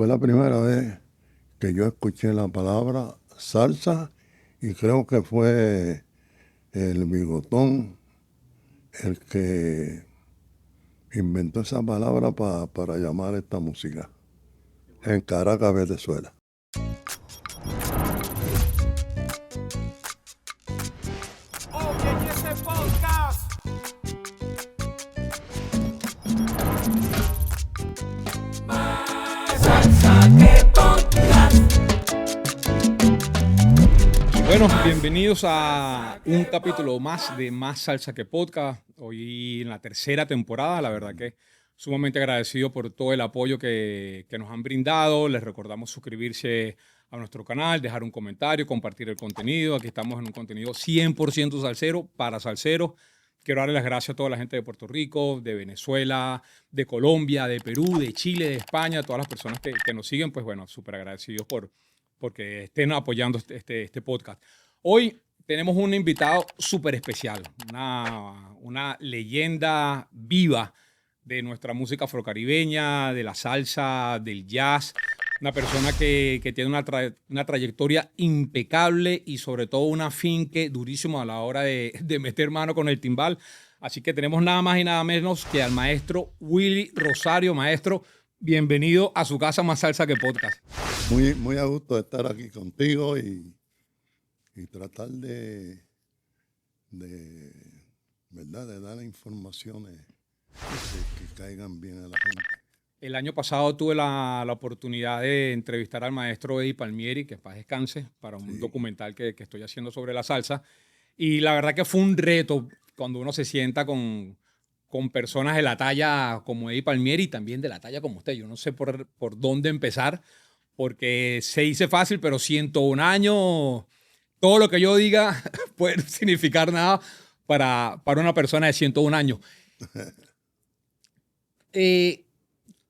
Fue la primera vez que yo escuché la palabra salsa y creo que fue el Bigotón el que inventó esa palabra para llamar esta música en Caracas, Venezuela. Oye, y ese podcast. Más salsa que podcast. Bueno, bienvenidos a un capítulo más de Más Salsa que Podcast. Hoy en la tercera temporada, la verdad que sumamente agradecido por todo el apoyo que nos han brindado. Les recordamos suscribirse a nuestro canal, dejar un comentario, compartir el contenido. Aquí estamos en un contenido 100% salsero para salseros. Quiero darle las gracias a toda la gente de Puerto Rico, de Venezuela, de Colombia, de Perú, de Chile, de España, todas las personas que nos siguen, pues bueno, súper agradecidos porque estén apoyando este podcast. Hoy tenemos un invitado súper especial, una leyenda viva de nuestra música afrocaribeña, de la salsa, del jazz, una persona que tiene una trayectoria impecable y sobre todo un afinque durísimo a la hora de meter mano con el timbal. Así que tenemos nada más y nada menos que al maestro Willy Rosario. Maestro, bienvenido a su casa Más Salsa que Podcast. Muy a gusto de estar aquí contigo y tratar de, ¿verdad? De dar informaciones que caigan bien a la gente. El año pasado tuve la oportunidad de entrevistar al maestro Eddie Palmieri, que en paz descanse, para un documental que estoy haciendo sobre la salsa. Y la verdad que fue un reto cuando uno se sienta con personas de la talla como Eddie Palmieri y también de la talla como usted. Yo no sé por dónde empezar, porque se dice fácil, pero 101 años, todo lo que yo diga puede no significar nada para una persona de 101 años.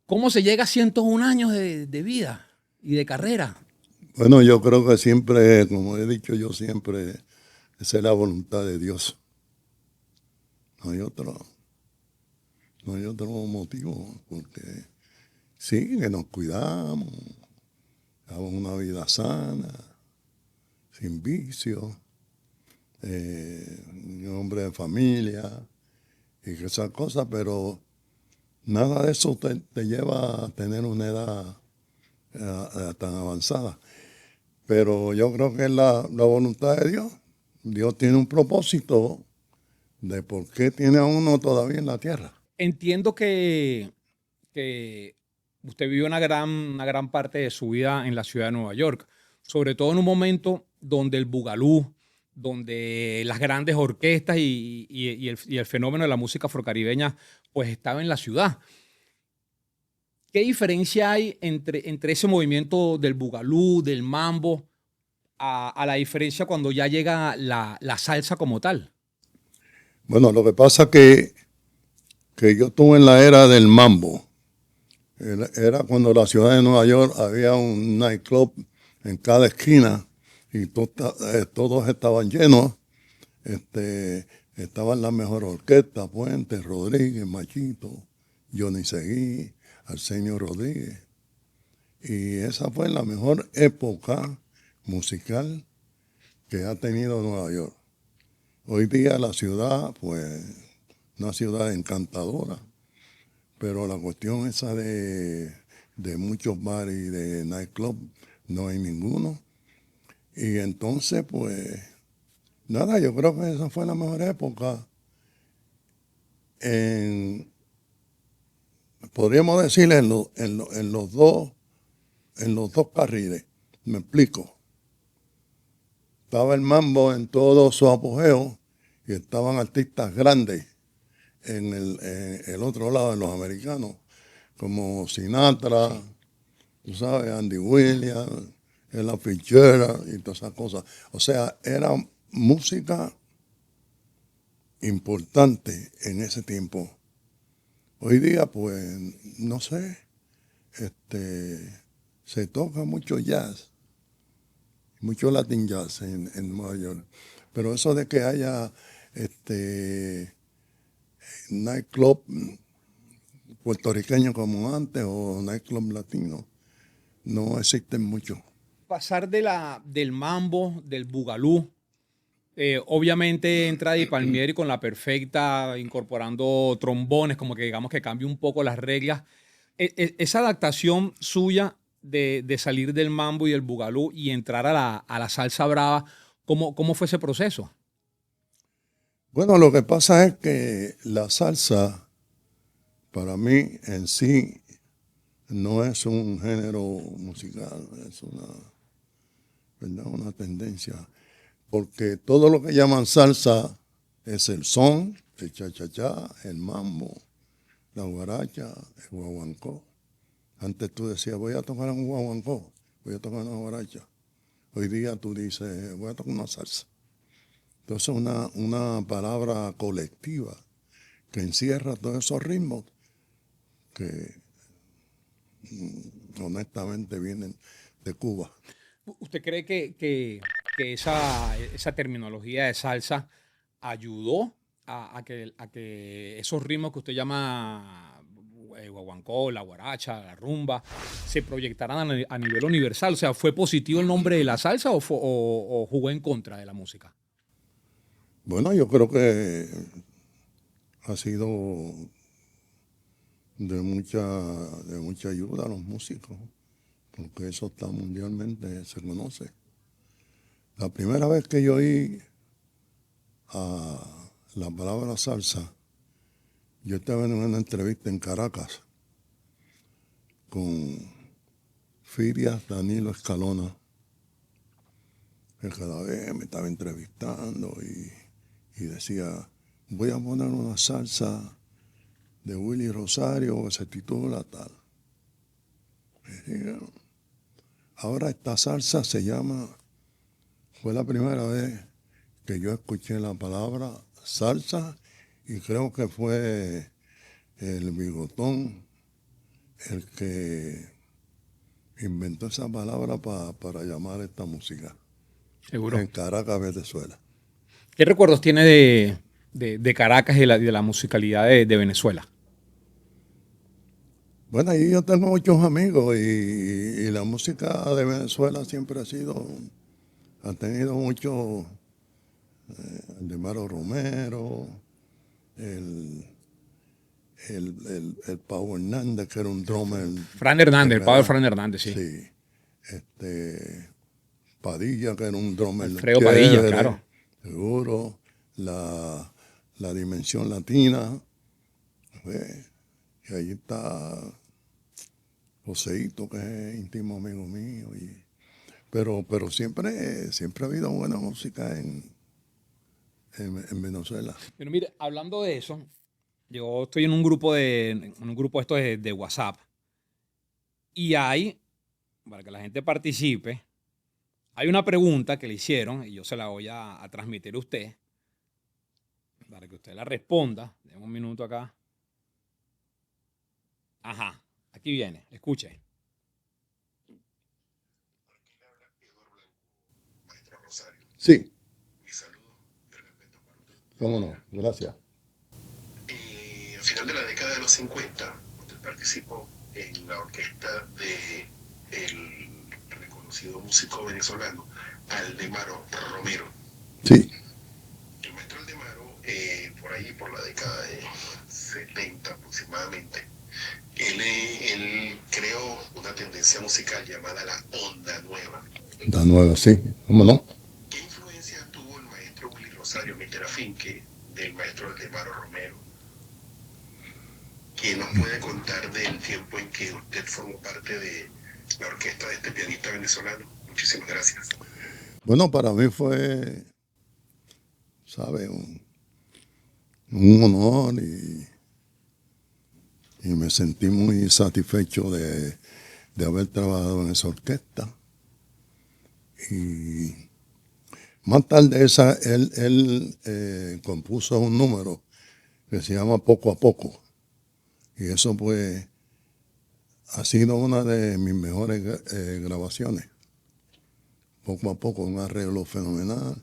¿Cómo se llega a 101 años de vida y de carrera? Bueno, yo creo que siempre, como he dicho yo siempre, esa es la voluntad de Dios. No hay otro motivo, porque sí, que nos cuidamos, damos una vida sana, sin vicio, un hombre de familia y que esas cosas, pero nada de eso te lleva a tener una edad tan avanzada. Pero yo creo que es la voluntad de Dios. Dios tiene un propósito de por qué tiene a uno todavía en la tierra. Entiendo que usted vivió una gran parte de su vida en la ciudad de Nueva York, sobre todo en un momento donde el bugalú, donde las grandes orquestas y el fenómeno de la música afrocaribeña pues estaba en la ciudad. ¿Qué diferencia hay entre ese movimiento del bugalú, del mambo, a la diferencia cuando ya llega la salsa como tal? Bueno, lo que pasa que yo estuve en la era del mambo. Era cuando la ciudad de Nueva York había un nightclub en cada esquina y todos estaban llenos. Estaban las mejores orquestas, Puente, Rodríguez, Machito, Johnny Seguí, Arsenio Rodríguez. Y esa fue la mejor época musical que ha tenido Nueva York. Hoy día la ciudad, pues, una ciudad encantadora, pero la cuestión esa de muchos bares y de nightclub, no hay ninguno. Y entonces, pues, nada, yo creo que esa fue la mejor época. Podríamos decir en los dos carriles. Me explico. Estaba el mambo en todo su apogeo y estaban artistas grandes en el otro lado, en los americanos, como Sinatra, tú sabes, Andy Williams, Ella Fitzgerald y todas esas cosas. O sea, era música importante en ese tiempo. Hoy día, pues, no sé, se toca mucho jazz, mucho Latin jazz en Nueva York. Pero eso de que haya nightclub puertorriqueño como antes o nightclub latino, no existen mucho. Pasar del mambo, del bugalú, obviamente entra Di Palmieri con la perfecta, incorporando trombones, como que digamos que cambia un poco las reglas. Esa adaptación suya de salir del mambo y del bugalú y entrar a la salsa brava, ¿cómo fue ese proceso? Bueno, lo que pasa es que la salsa, para mí en sí, no es un género musical, es ¿verdad? Una tendencia. Porque todo lo que llaman salsa es el son, el cha-cha-cha, el mambo, la guaracha, el guaguancó. Antes tú decías, voy a tocar un guaguancó, voy a tocar una guaracha. Hoy día tú dices, voy a tocar una salsa. Entonces una palabra colectiva que encierra todos esos ritmos que honestamente vienen de Cuba. ¿Usted cree que esa terminología de salsa ayudó a que esos ritmos que usted llama guaguancó, la guaracha, la rumba, se proyectaran a nivel universal? O sea, ¿fue positivo el nombre de la salsa o jugó en contra de la música? Bueno, yo creo que ha sido de mucha ayuda a los músicos, porque eso está mundialmente, se conoce. La primera vez que yo oí la palabra salsa, yo estaba en una entrevista en Caracas con Firias Danilo Escalona, que cada vez me estaba entrevistando y decía, voy a poner una salsa de Willy Rosario que se titula tal. Y dije, ahora esta salsa fue la primera vez que yo escuché la palabra salsa y creo que fue el Bigotón el que inventó esa palabra para llamar esta música. Seguro. En Caracas, Venezuela. ¿Qué recuerdos tiene de Caracas y de la musicalidad de Venezuela? Bueno, ahí yo tengo muchos amigos y la música de Venezuela siempre ha tenido mucho, el de Maro Romero, el Pau Hernández, que era un drummer. Fran Hernández, el padre de Fran Hernández, sí. Sí. Padilla, que era un drummer. Alfredo Padilla, claro. Seguro. La Dimensión Latina. Y ahí está Joseito, que es íntimo amigo mío. Pero siempre ha habido buena música en Venezuela. Pero mire, hablando de eso, yo estoy en un grupo esto de WhatsApp y para que la gente participe, hay una pregunta que le hicieron y yo se la voy a transmitir a usted para que usted la responda. Deme un minuto acá. Ajá, aquí viene, escuche. Sí. Mi saludo y respeto para usted. ¿Cómo no? Gracias. Al final de la década de los 50, usted participó en la orquesta del reconocido músico venezolano Aldemaro Romero. Sí. El maestro Aldemaro, por ahí, por la década de 70 aproximadamente, él creó una tendencia musical llamada la onda nueva. La nueva, sí. ¿Cómo no? ¿Qué influencia tuvo el maestro Willy Rosario Miterafinque del maestro Aldemaro Romero? ¿Quién nos puede contar del tiempo en que usted formó parte de la orquesta de este pianista venezolano? Muchísimas gracias. Bueno, para mí fue, ¿sabe? Un honor y me sentí muy satisfecho de haber trabajado en esa orquesta. Y más tarde él compuso un número que se llama Poco a Poco. Y eso pues ha sido una de mis mejores grabaciones. Poco a Poco, un arreglo fenomenal.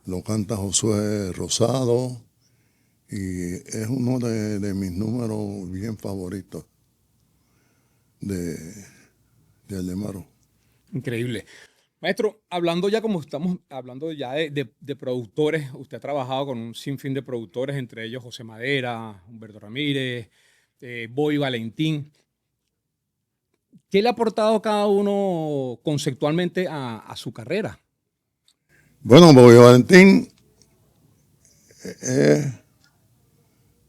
Lo canta Josué Rosado y es uno de mis números bien favoritos de de Aldemaro. Increíble. Maestro, hablando ya como estamos hablando ya de productores, usted ha trabajado con un sinfín de productores, entre ellos José Madera, Humberto Ramírez, Bobby Valentín. ¿Qué le ha aportado cada uno conceptualmente a su carrera? Bueno, Bobby Valentín,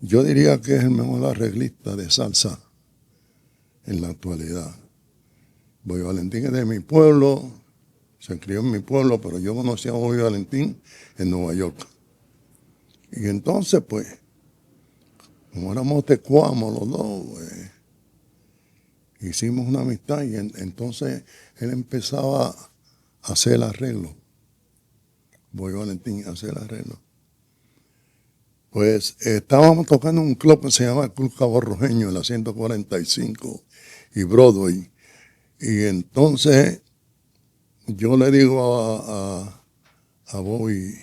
yo diría que es el mejor arreglista de salsa en la actualidad. Bobby Valentín es de mi pueblo, se crió en mi pueblo, pero yo conocí a Bobby Valentín en Nueva York. Y entonces, pues, como éramos tecuamos los dos, pues, hicimos una amistad y entonces él empezaba a hacer el arreglo. Bobby Valentín a hacer el arreglo. Pues estábamos tocando en un club que se llama el Club Cabo Rojeño, en la 145 y Broadway. Y entonces yo le digo a Bobby,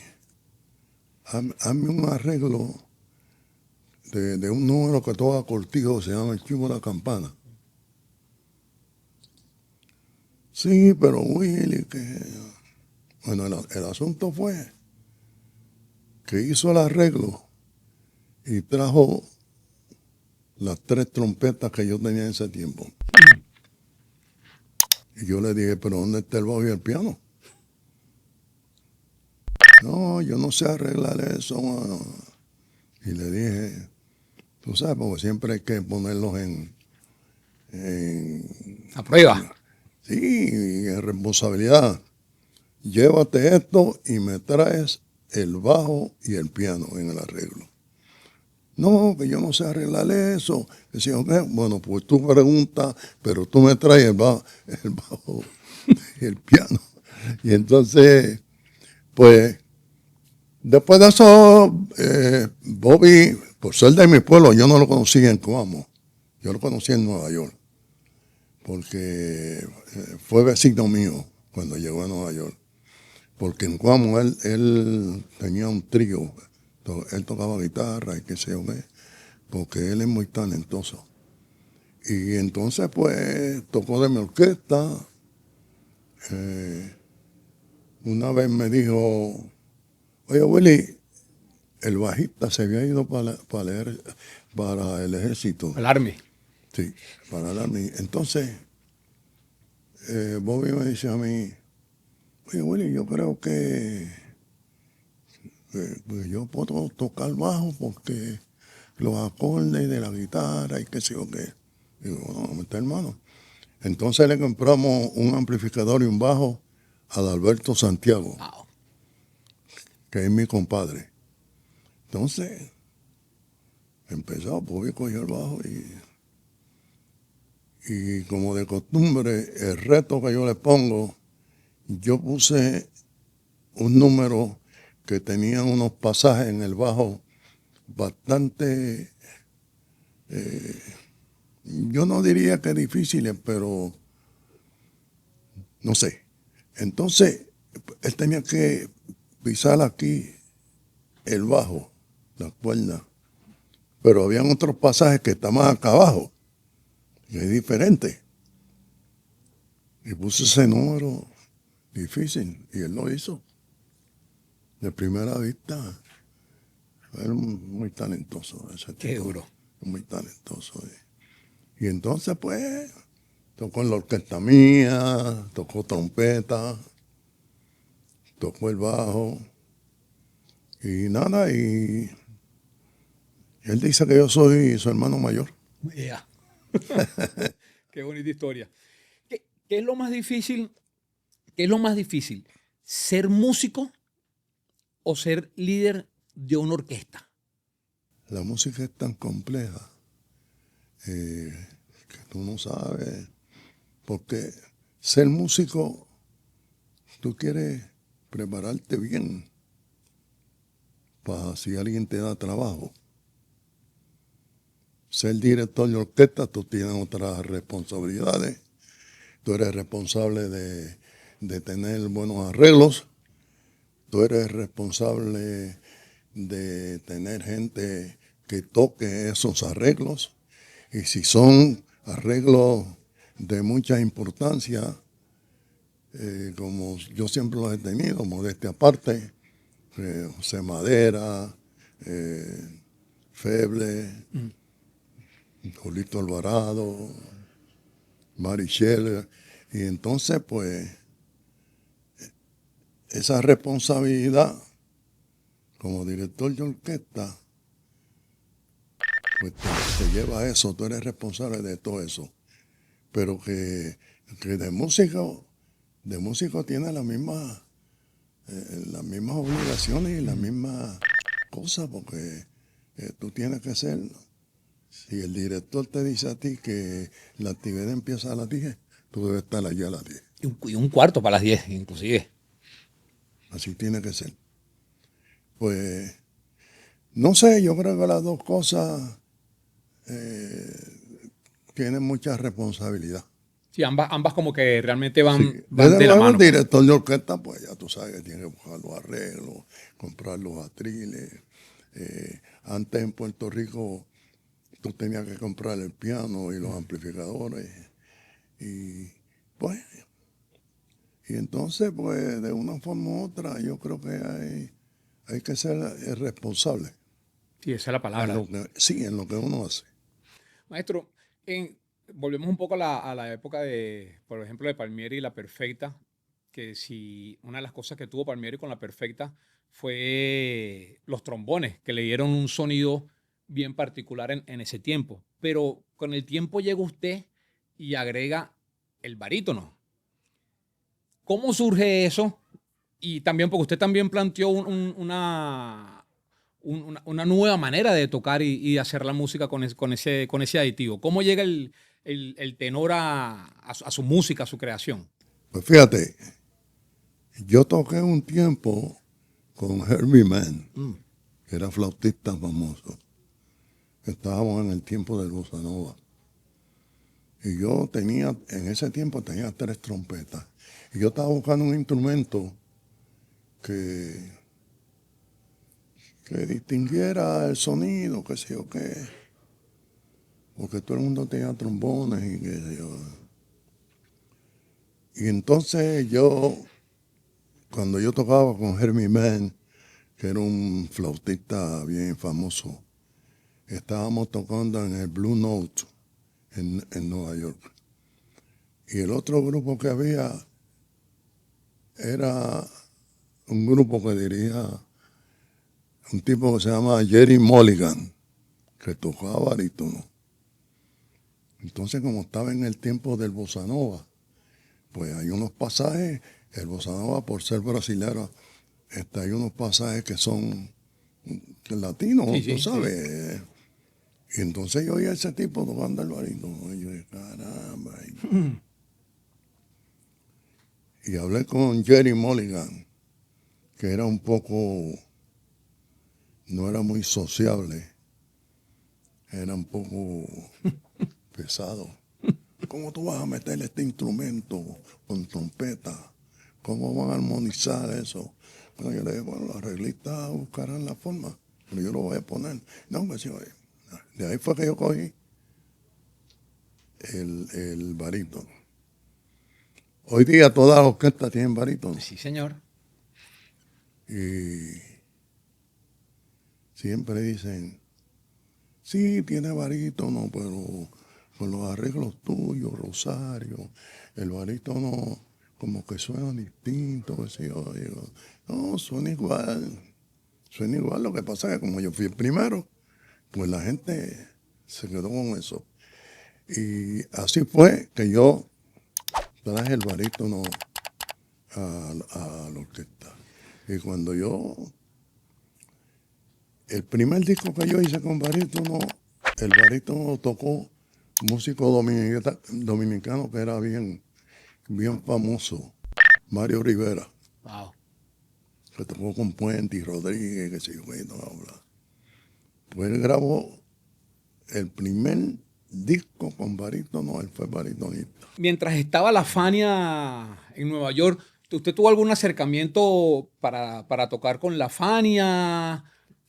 hazme un arreglo de un número que toca Cortijo, se llama El Chivo de la Campana. Sí, pero Willy, que... Bueno, el asunto fue que hizo el arreglo y trajo las 3 trompetas que yo tenía en ese tiempo. Y yo le dije, pero ¿dónde está el bajo y el piano? No, yo no sé arreglar eso, mano. Y le dije, tú sabes, porque siempre hay que ponerlos A prueba. sí, en responsabilidad. Llévate esto y me traes el bajo y el piano en el arreglo. No, que yo no sé arreglar eso. Decía, okay, bueno, pues tú preguntas, pero tú me traes el bajo y el piano. Y entonces, pues, después de eso, Bobby, por ser de mi pueblo, yo no lo conocí en Coamo. Yo lo conocí en Nueva York. Porque fue vecino mío cuando llegó a Nueva York. Porque en Coamo él tenía un trío. Él tocaba guitarra y qué sé yo qué, porque él es muy talentoso. Y entonces, pues, tocó de mi orquesta. Una vez me dijo, oye, Willy, el bajista se había ido para el ejército. El Army. Sí, para el Army. Entonces, Bobby me dice a mí, oye, Willy, yo creo que pues yo puedo tocar bajo porque los acordes de la guitarra y qué sé yo qué. Digo, no, está hermano. Entonces le compramos un amplificador y un bajo a Alberto Santiago, Wow. que es mi compadre. Entonces, empezó, Bobby cogió el bajo y como de costumbre, el reto que yo le pongo, yo puse un número que tenía unos pasajes en el bajo bastante, yo no diría que difíciles, pero no sé. Entonces, él tenía que pisar aquí el bajo, la cuerda, pero habían otros pasajes que estaban acá abajo, que es diferente. Y puse ese número difícil y él lo hizo. De primera vista, era muy talentoso ese tipo. Qué duro. Muy talentoso. Y entonces, pues, tocó en la orquesta mía, tocó trompeta, tocó el bajo. Y nada, y él dice que yo soy su hermano mayor. Yeah. Qué bonita historia. ¿Qué es lo más difícil? ¿Qué es lo más difícil? ¿Ser músico o ser líder de una orquesta? La música es tan compleja que tú no sabes, porque ser músico, tú quieres prepararte bien para si alguien te da trabajo. Ser director de orquesta, tú tienes otras responsabilidades. Tú eres responsable de tener buenos arreglos. Tú eres responsable de tener gente que toque esos arreglos. Y si son arreglos de mucha importancia, como yo siempre los he tenido, modestia aparte, José Madera, Feble, Julito Alvarado, Marichel, y entonces pues esa responsabilidad como director de orquesta, pues te lleva a eso, tú eres responsable de todo eso. Pero que de músico tiene las mismas obligaciones y las mismas cosas, porque tú tienes que ser, si el director te dice a ti que la actividad empieza a las 10, tú debes estar allá a las 10. Y un cuarto para las 10, inclusive. Así tiene que ser. Pues, no sé, yo creo que las dos cosas tienen mucha responsabilidad. Sí, ambas como que realmente van, Sí. van Desde de la luego, mano. el director de orquesta, pues ya tú sabes que tiene que buscar los arreglos, comprar los atriles. Antes en Puerto Rico tú tenías que comprar el piano y los amplificadores. Y pues, y entonces, pues, de una forma u otra, yo creo que hay que ser responsable. Sí, esa es la palabra. En lo que uno hace. Maestro, volvemos un poco a la época de, por ejemplo, de Palmieri y La Perfecta, que si una de las cosas que tuvo Palmieri con La Perfecta fue los trombones, que le dieron un sonido bien particular en ese tiempo. Pero con el tiempo llega usted y agrega el barítono. ¿Cómo surge eso? Y también, porque usted también planteó una nueva manera de tocar y hacer la música con ese aditivo. ¿Cómo llega el tenor a su música, a su creación? Pues fíjate, yo toqué un tiempo con Herbie Mann, que era flautista famoso. Estábamos en el tiempo del bossa nova. Y yo en ese tiempo tenía 3 trompetas. Y yo estaba buscando un instrumento que distinguiera el sonido, qué sé yo qué. Porque todo el mundo tenía trombones y qué sé yo. Y entonces cuando yo tocaba con Herbie Mann, que era un flautista bien famoso, estábamos tocando en el Blue Note en Nueva York. Y el otro grupo que había era un grupo que dirigía un tipo que se llama Jerry Mulligan, que tocaba barítono. Entonces, como estaba en el tiempo del bossa nova, pues hay unos pasajes, el bossa nova, por ser brasilero, hay unos pasajes que son latinos, Sí, tú sí, sabes. Y entonces yo oí a ese tipo tocando el barítono, y yo dije, caramba. Y hablé con Jerry Mulligan, que era un poco, no era muy sociable, era un poco pesado. ¿Cómo tú vas a meter este instrumento con trompeta? ¿Cómo van a armonizar eso? Bueno, yo le dije, bueno, los arreglistas buscarán la forma, pero yo lo voy a poner. No, pues sí, oye. De ahí fue que yo cogí el barítono. Hoy día todas las orquestas tienen barítono. Sí, señor. Y siempre dicen, sí, tiene barítono, pero con los arreglos tuyos, Rosario, el barítono como que suena distinto. Yo digo, no, suena igual. Suena igual, lo que pasa es que como yo fui el primero, pues la gente se quedó con eso. Y así fue que yo traje el barítono a la orquesta. Y cuando el primer disco que yo hice con barítono, el barítono lo tocó un músico dominicano que era bien famoso, Mario Rivera. Wow. Que tocó con Puente y Rodríguez, que sé yo, que no habla. Pues él grabó el primer disco con barítono, él fue baritonista. Mientras estaba la Fania en Nueva York, ¿usted tuvo algún acercamiento para tocar con la Fania?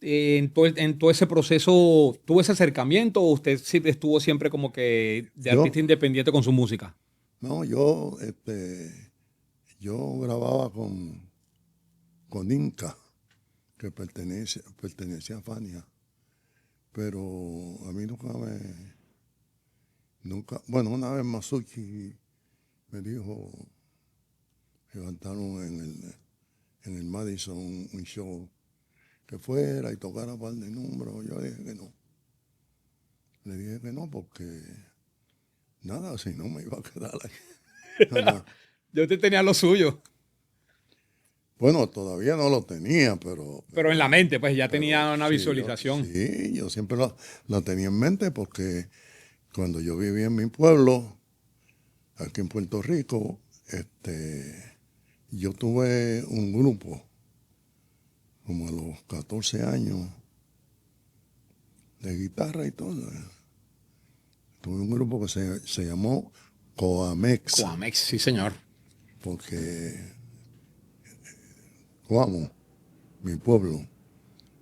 en todo ese proceso, ¿tuvo ese acercamiento o usted sí estuvo siempre como que de Yo- artista independiente con su música? No, yo grababa con Inca, que pertenecía a Fania, pero a mí bueno, una vez Masucci me dijo, levantaron en el Madison un show, que fuera y tocara un par de números. Yo le dije que no. Le dije que no porque nada, si no me iba a quedar ahí. Nada. Yo usted tenía lo suyo, Bueno, todavía no lo tenía, pero en la mente, pues ya pero tenía una sí, visualización. sí, yo siempre lo tenía en mente porque cuando yo vivía en mi pueblo, aquí en Puerto Rico, yo tuve un grupo como a los 14 años de guitarra y todo. Tuve un grupo que se llamó Coamex, Coamex, sí, señor. porque Coamo, mi pueblo.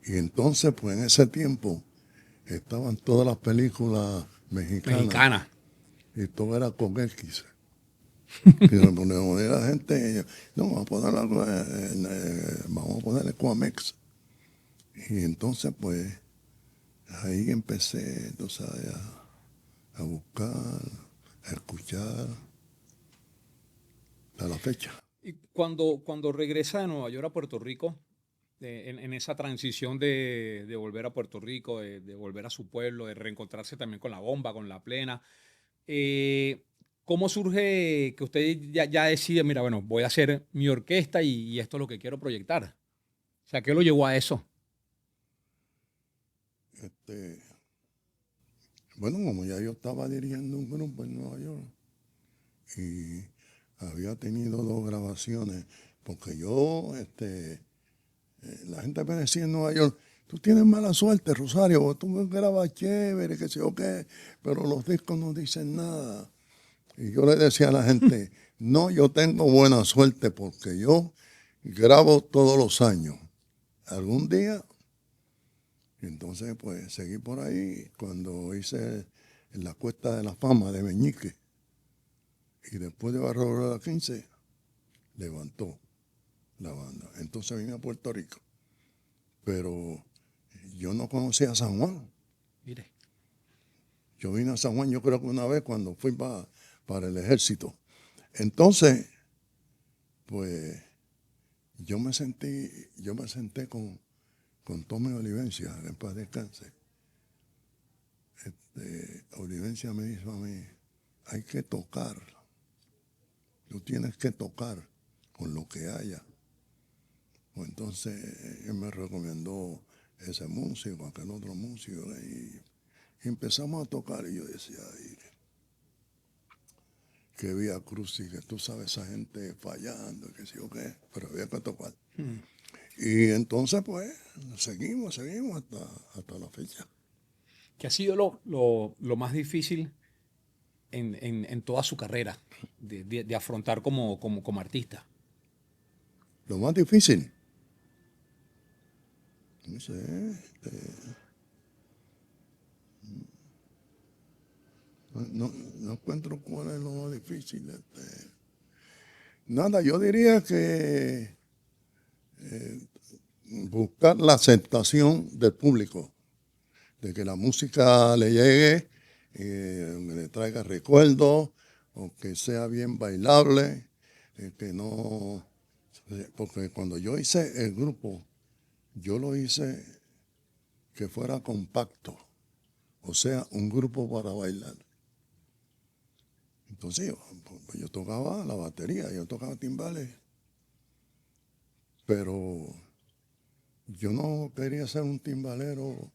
Y entonces, pues en ese tiempo, estaban todas las películas mexicanas. Mexicana. Y todo era con X. Y le poníamos a la gente, no, vamos a ponerle Coamex. Y entonces, pues, ahí empecé, tú sabes, a buscar, a escuchar, a la fecha. Y cuando regresa de Nueva York a Puerto Rico, en esa transición de volver a Puerto Rico, de volver a su pueblo, de reencontrarse también con la bomba, con la plena, ¿cómo surge que usted ya decide, mira, bueno, voy a hacer mi orquesta y esto es lo que quiero proyectar? O sea, ¿qué lo llevó a eso? Bueno, como ya yo estaba dirigiendo un grupo en Nueva York y había tenido 2 grabaciones, porque la gente me decía en Nueva York, tú tienes mala suerte, Rosario, tú grabas chévere, que sé yo qué, pero los discos no dicen nada. Y yo le decía a la gente, no, yo tengo buena suerte porque yo grabo todos los años. Algún día, y entonces pues seguí por ahí cuando hice en la Cuesta de la Fama de Meñique. Y después de Barrio de la 15, levantó la banda. Entonces vine a Puerto Rico. Pero yo no conocía a San Juan. Mire. Yo vine a San Juan, yo creo que una vez cuando fui para el ejército. Entonces, pues, yo me senté con Tommy Olivencia, que en paz descanse. Olivencia me dijo a mí, hay que tocar. Tú tienes que tocar con lo que haya. Pues entonces él me recomendó ese músico, aquel otro músico, y empezamos a tocar. Y yo decía, ay, que Vía Crucis, que tú sabes, esa gente fallando, que sí o qué, pero había que tocar. Y entonces, pues, seguimos hasta la fecha. ¿Qué ha sido lo más difícil en toda su carrera de afrontar como artista? Lo más difícil, no sé, no encuentro cuál es lo más difícil. Nada, yo diría que buscar la aceptación del público, de que la música le llegue, le traiga recuerdos, o que sea bien bailable, que no... Porque cuando yo hice el grupo, yo lo hice que fuera compacto, o sea, un grupo para bailar. Entonces yo tocaba la batería, yo tocaba timbales, pero yo no quería ser un timbalero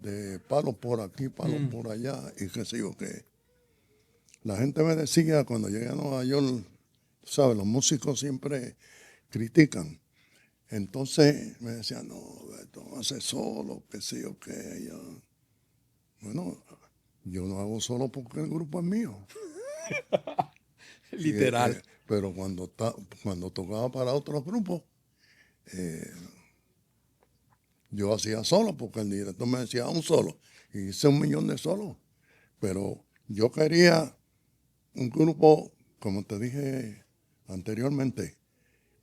de palos por aquí, palos por allá, y qué sé yo qué. La gente me decía cuando llegué a Nueva York, ¿sabes? Los músicos siempre critican. Entonces me decían, no, esto no hace solo, qué sé yo qué. Bueno, yo no hago solo porque el grupo es mío. Literal. Pero cuando tocaba para otros grupos, yo hacía solo, porque el director me decía un solo. Y hice 1,000,000 de solos. Pero yo quería un grupo, como te dije anteriormente,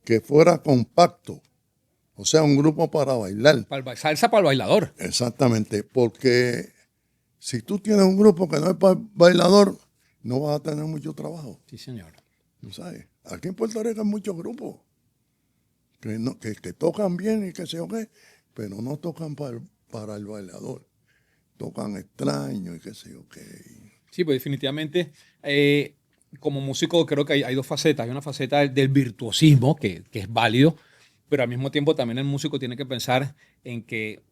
que fuera compacto. O sea, un grupo para bailar. Salsa para el bailador. Exactamente, porque si tú tienes un grupo que no es para bailador, no vas a tener mucho trabajo. Sí, señor. ¿Tú sabes? Aquí en Puerto Rico hay muchos grupos que tocan bien y que sé yo qué, pero no tocan para el bailador. Tocan extraño y qué sé yo qué. Sí, pues definitivamente, como músico creo que hay dos facetas. Hay una faceta del virtuosismo, que es válido, pero al mismo tiempo también el músico tiene que pensar en que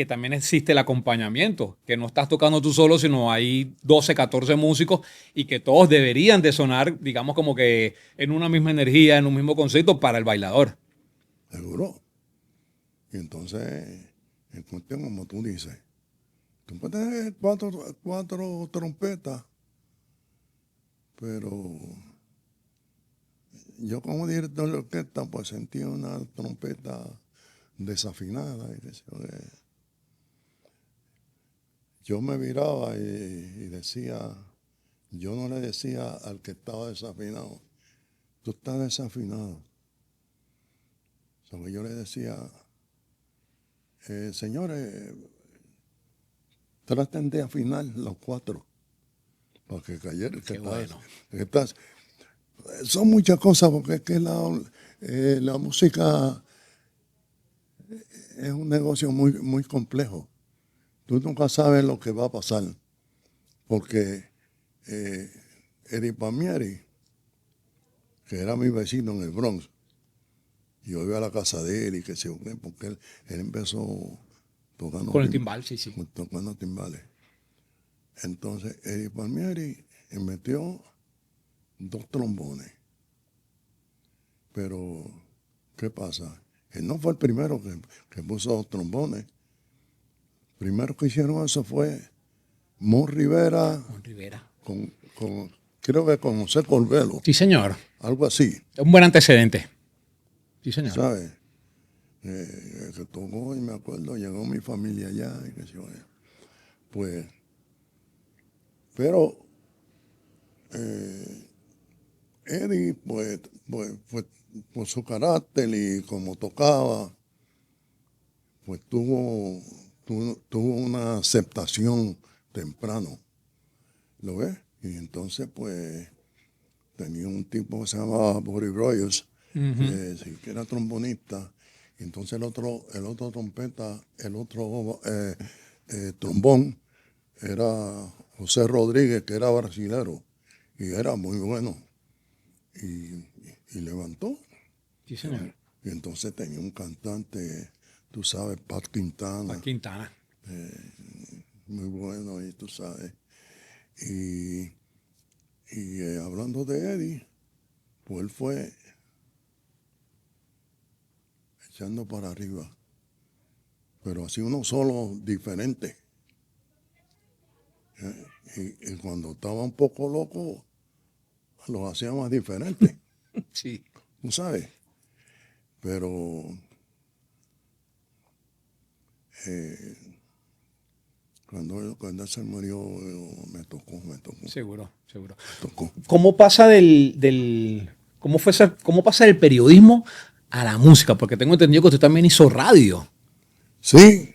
también existe el acompañamiento, que no estás tocando tú solo, sino hay 12, 14 músicos y que todos deberían de sonar, digamos, como que en una misma energía, en un mismo concepto para el bailador. Seguro. Y entonces, en cuestión, como tú dices, tú puedes tener cuatro trompetas, pero yo como director de orquesta, pues sentí una trompeta desafinada. Y yo me viraba y decía, yo no le decía al que estaba desafinado, tú estás desafinado. O sea, yo le decía, señores, traten de afinar los cuatro para que cayera el que está. Bueno. Que está. Son muchas cosas porque es que la música es un negocio muy, muy complejo. Tú nunca sabes lo que va a pasar porque Eddie Palmieri, que era mi vecino en el Bronx, yo iba a la casa de él y que sé yo qué, porque él empezó tocando Con el timbal, sí. tocando timbales. Entonces, Eddie Palmieri metió 2 trombones. Pero, ¿qué pasa? Él no fue el primero que puso 2 trombones. Primero que hicieron eso fue Mon Rivera, creo que con José Corbelo, Sí, señor. algo así, Un buen antecedente. Sí, señor. ¿sabes? Que tocó, y me acuerdo, llegó mi familia allá y qué sé yo. Pues, pero Eddie, pues, por su carácter y como tocaba, pues tuvo una aceptación temprano, ¿lo ves? Y entonces, pues, tenía un tipo que se llamaba Buddy Rogers, que era trombonista, y entonces el otro trompeta, trombón, era José Rodríguez, que era brasilero, y era muy bueno, y levantó. Sí, señor. Y entonces tenía un cantante, tú sabes, Pat Quintana, Quintana. muy bueno, y tú sabes. Y hablando de Eddie, pues él fue echando para arriba, pero así uno solo diferente. Y cuando estaba un poco loco, los hacía más diferentes, Sí. ¿tú sabes? Pero cuando él se murió, me tocó. Seguro. Tocó. ¿Cómo pasa cómo pasa del periodismo a la música? Porque tengo entendido que usted también hizo radio. Sí,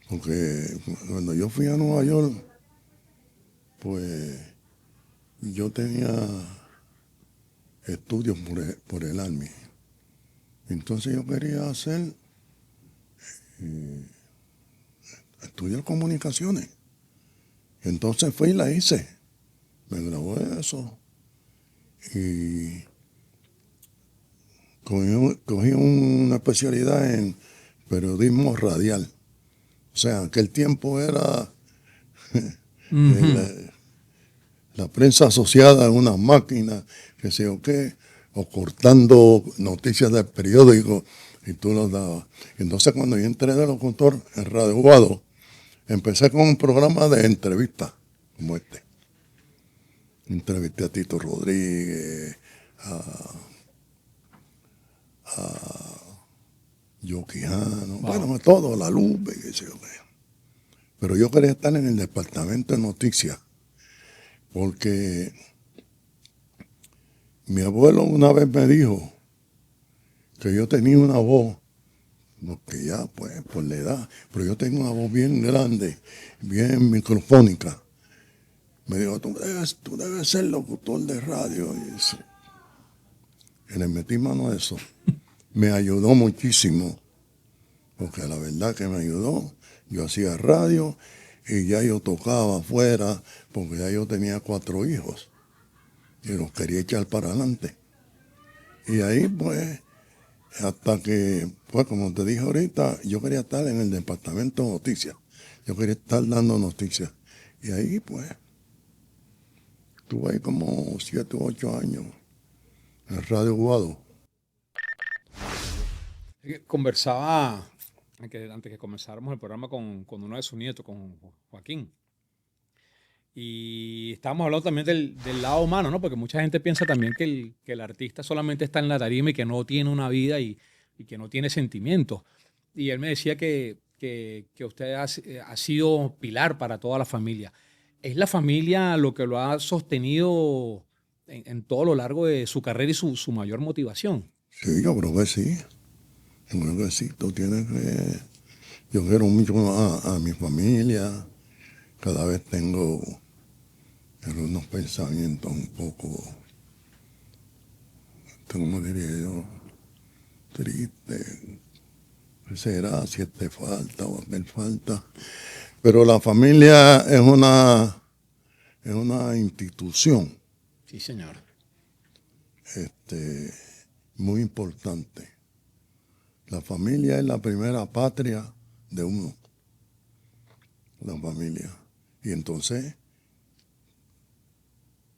porque cuando yo fui a Nueva York, pues yo tenía estudios por el Army. Entonces yo quería estudiar comunicaciones. Entonces fui y la hice. Me gradué de eso. Y cogí una especialidad en periodismo radial. O sea, aquel tiempo era la prensa asociada a unas máquinas, que sé yo qué, o cortando noticias del periódico, y tú los dabas. Entonces, cuando yo entré de locutor en Radio Guado, empecé con un programa de entrevistas como este. Entrevisté a Tito Yoquijano, bueno, todo, La Lupe, qué sé yo qué. Pero yo quería estar en el departamento de noticias, porque mi abuelo una vez me dijo que yo tenía una voz, porque ya, pues, por la edad, pero yo tengo una voz bien grande, bien microfónica. Me dijo, tú debes ser locutor de radio. Y le metí mano a eso. Me ayudó muchísimo, porque la verdad que me ayudó. Yo hacía radio y ya yo tocaba afuera, porque ya yo tenía 4 hijos y los quería echar para adelante. Y ahí, pues, hasta que, pues, como te dije ahorita, yo quería estar en el departamento de noticias. Yo quería estar dando noticias. Y ahí, pues, estuve ahí como 7 u 8 años en Radio Guado. Conversaba antes que comenzáramos el programa con uno de sus nietos, con Joaquín. Y estábamos hablando también del lado humano, ¿no? Porque mucha gente piensa también que el artista solamente está en la tarima y que no tiene una vida y que no tiene sentimientos. Y él me decía que usted ha sido pilar para toda la familia. ¿Es la familia lo que lo ha sostenido en todo lo largo de su carrera y su mayor motivación? Sí, yo creo que sí. Yo creo que sí. Tú tienes que... Yo quiero mucho a mi familia. Cada vez tengo unos pensamientos un poco, ¿cómo diría yo? Triste. ¿Qué será? Si te falta o me falta. Pero la familia es una institución Sí, señor. muy importante. La familia es la primera patria de uno. La familia. Y entonces,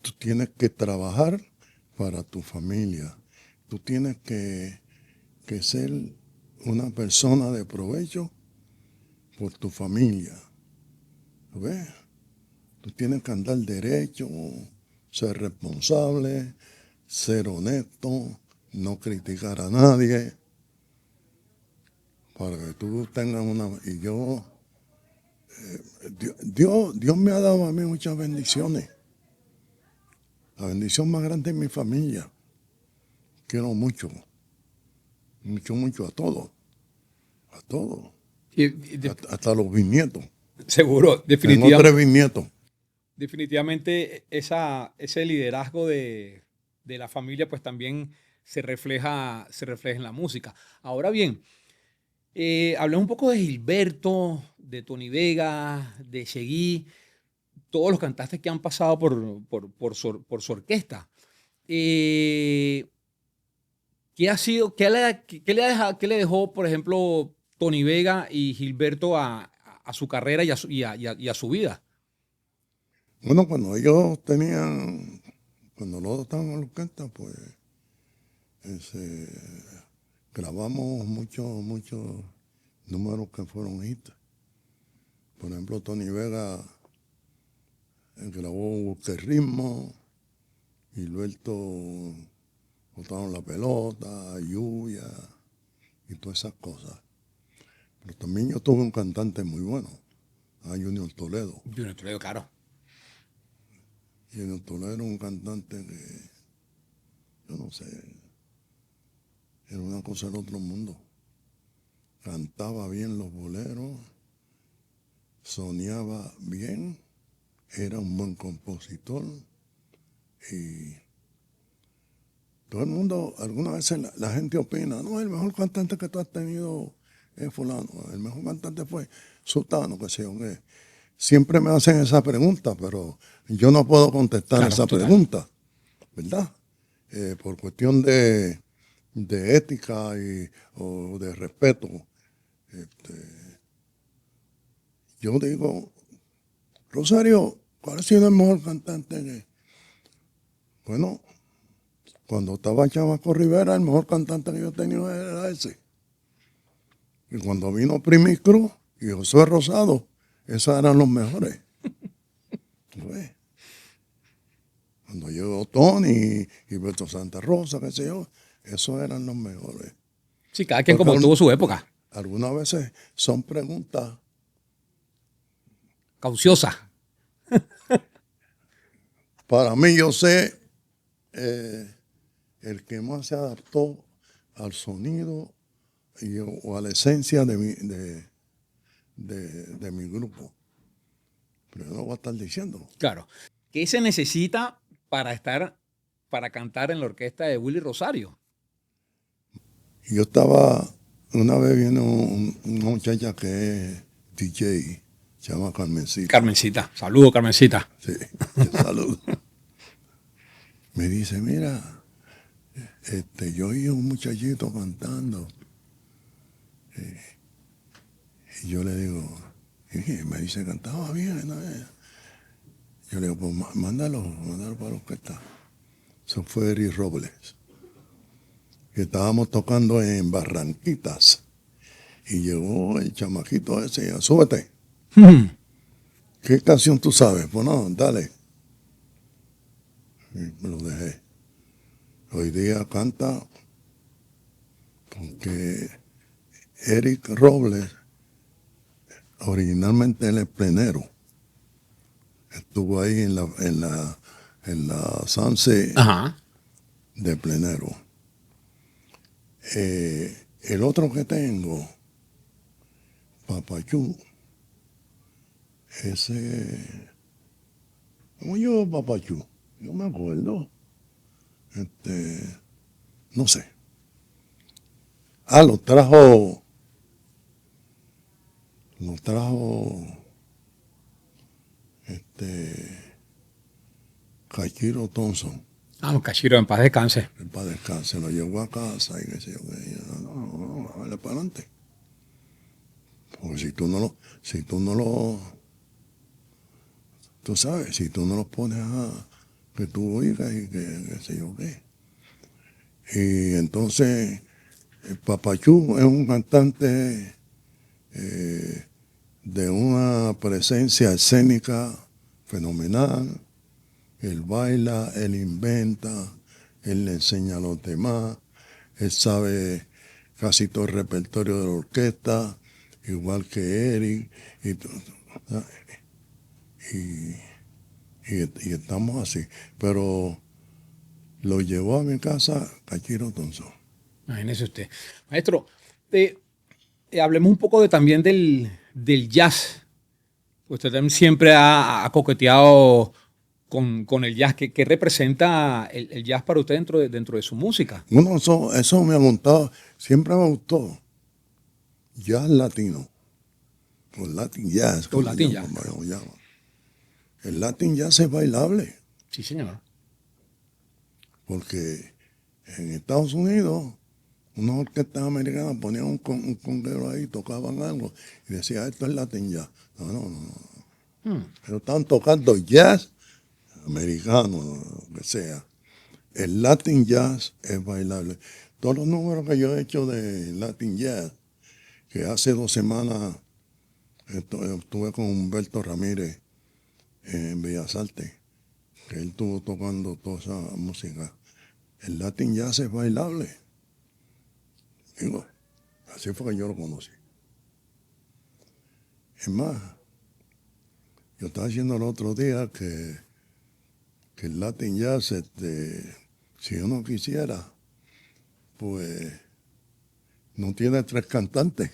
tú tienes que trabajar para tu familia. Tú tienes que ser una persona de provecho por tu familia. ¿Ves? Tú tienes que andar derecho, ser responsable, ser honesto, no criticar a nadie, para que tú tengas una... Y Dios me ha dado a mí muchas bendiciones. La bendición más grande es mi familia. Quiero mucho, mucho a todos. A todos. Hasta los bisnietos. Seguro, Tengo definitivamente. 3 bisnietos. Definitivamente ese liderazgo de la familia pues también se refleja en la música. Ahora bien, hablemos un poco de Gilberto, de Tony Vega, de Seguí, todos los cantantes que han pasado por su orquesta. ¿Qué le dejó, por ejemplo, Tony Vega y Gilberto a su carrera y a su vida? Bueno, cuando los dos estaban en la orquesta, pues grabamos muchos números que fueron hits. Por ejemplo, Tony Vega grabó Busca el Ritmo, Gilberto botaron la pelota, Lluvia y todas esas cosas. Pero también yo tuve un cantante muy bueno, Junior Toledo. Junior Toledo, claro. Junior Toledo era un cantante que, yo no sé, era una cosa del otro mundo. Cantaba bien los boleros, soñaba bien, era un buen compositor y todo el mundo, algunas veces la gente opina, no, el mejor cantante que tú has tenido es fulano, el mejor cantante fue Sultano, que sé yo qué. Siempre me hacen esa pregunta, pero yo no puedo contestar Claro, esa total. pregunta, ¿verdad? Por cuestión de ética o de respeto. Yo digo, Rosario, ¿cuál ha sido el mejor cantante? Bueno, cuando estaba Chamaco Rivera, el mejor cantante que yo he tenido era ese. Y cuando vino Primi Cruz y José Rosado, esos eran los mejores. ¿Ves? Cuando llegó Tony y Beto Santa Rosa, qué sé yo, esos eran los mejores. Sí, cada quien Porque como tuvo su época. Algunas veces son preguntas. Cauciosa. Para mí, yo sé el que más se adaptó al sonido o a la esencia de mi grupo. Pero yo no voy a estar diciendo. Claro. ¿Qué se necesita para cantar en la orquesta de Willy Rosario? Yo estaba una vez viendo una muchacha que es DJ, se llama Carmencita. Carmencita. Saludos, Carmencita. Sí, saludo. Me dice, mira, yo oí a un muchachito cantando. Y yo le digo, y me dice, cantaba bien, ¿no? Yo le digo, pues mándalo para la orquesta. Eso fue Eric Robles. Que estábamos tocando en Barranquitas. Y llegó el chamaquito ese y dijo, súbete. ¿Qué canción tú sabes? Pues no, dale. Y me lo dejé. Hoy día canta porque Eric Robles, originalmente él es plenero. Estuvo ahí en la Sanse Ajá. de plenero. El otro que tengo, Papachú, ese, ¿cómo yo Papachú? No me acuerdo. No sé. Lo trajo Cachiro Thompson. Cachiro, en paz descanse. Para descansar, lo llevó a casa y qué sé yo. Y yo, no, dale para adelante. Porque si tú no lo, tú sabes, si tú no lo pones a que tú oigas y que qué sé yo qué. Y entonces, Papachú es un cantante de una presencia escénica fenomenal. Él baila, él inventa, él le enseña a los demás, él sabe casi todo el repertorio de la orquesta, igual que Eric, y estamos así. Pero lo llevó a mi casa Cachiro Thompson. Imagínese usted. Maestro, hablemos un poco también del jazz. Usted también siempre ha coqueteado con el jazz. ¿Qué representa el jazz para usted dentro de su música? Bueno, eso me ha gustado, siempre me gustó. Jazz latino, o Latin jazz. O Latin jazz. Como llaman. El Latin jazz es bailable, Sí, señor. porque en Estados Unidos, unas orquestas americanas ponían un conguero ahí, tocaban algo, y decía, esto es Latin jazz. No. Pero estaban tocando jazz americano, lo que sea. El Latin jazz es bailable. Todos los números que yo he hecho de Latin jazz, que hace 2 semanas estuve con Humberto Ramírez en Bellas Artes, que él estuvo tocando toda esa música. El Latin jazz es bailable. Digo, así fue que yo lo conocí. Es más, yo estaba diciendo el otro día que el Latin jazz, si uno quisiera, pues no tiene 3 cantantes.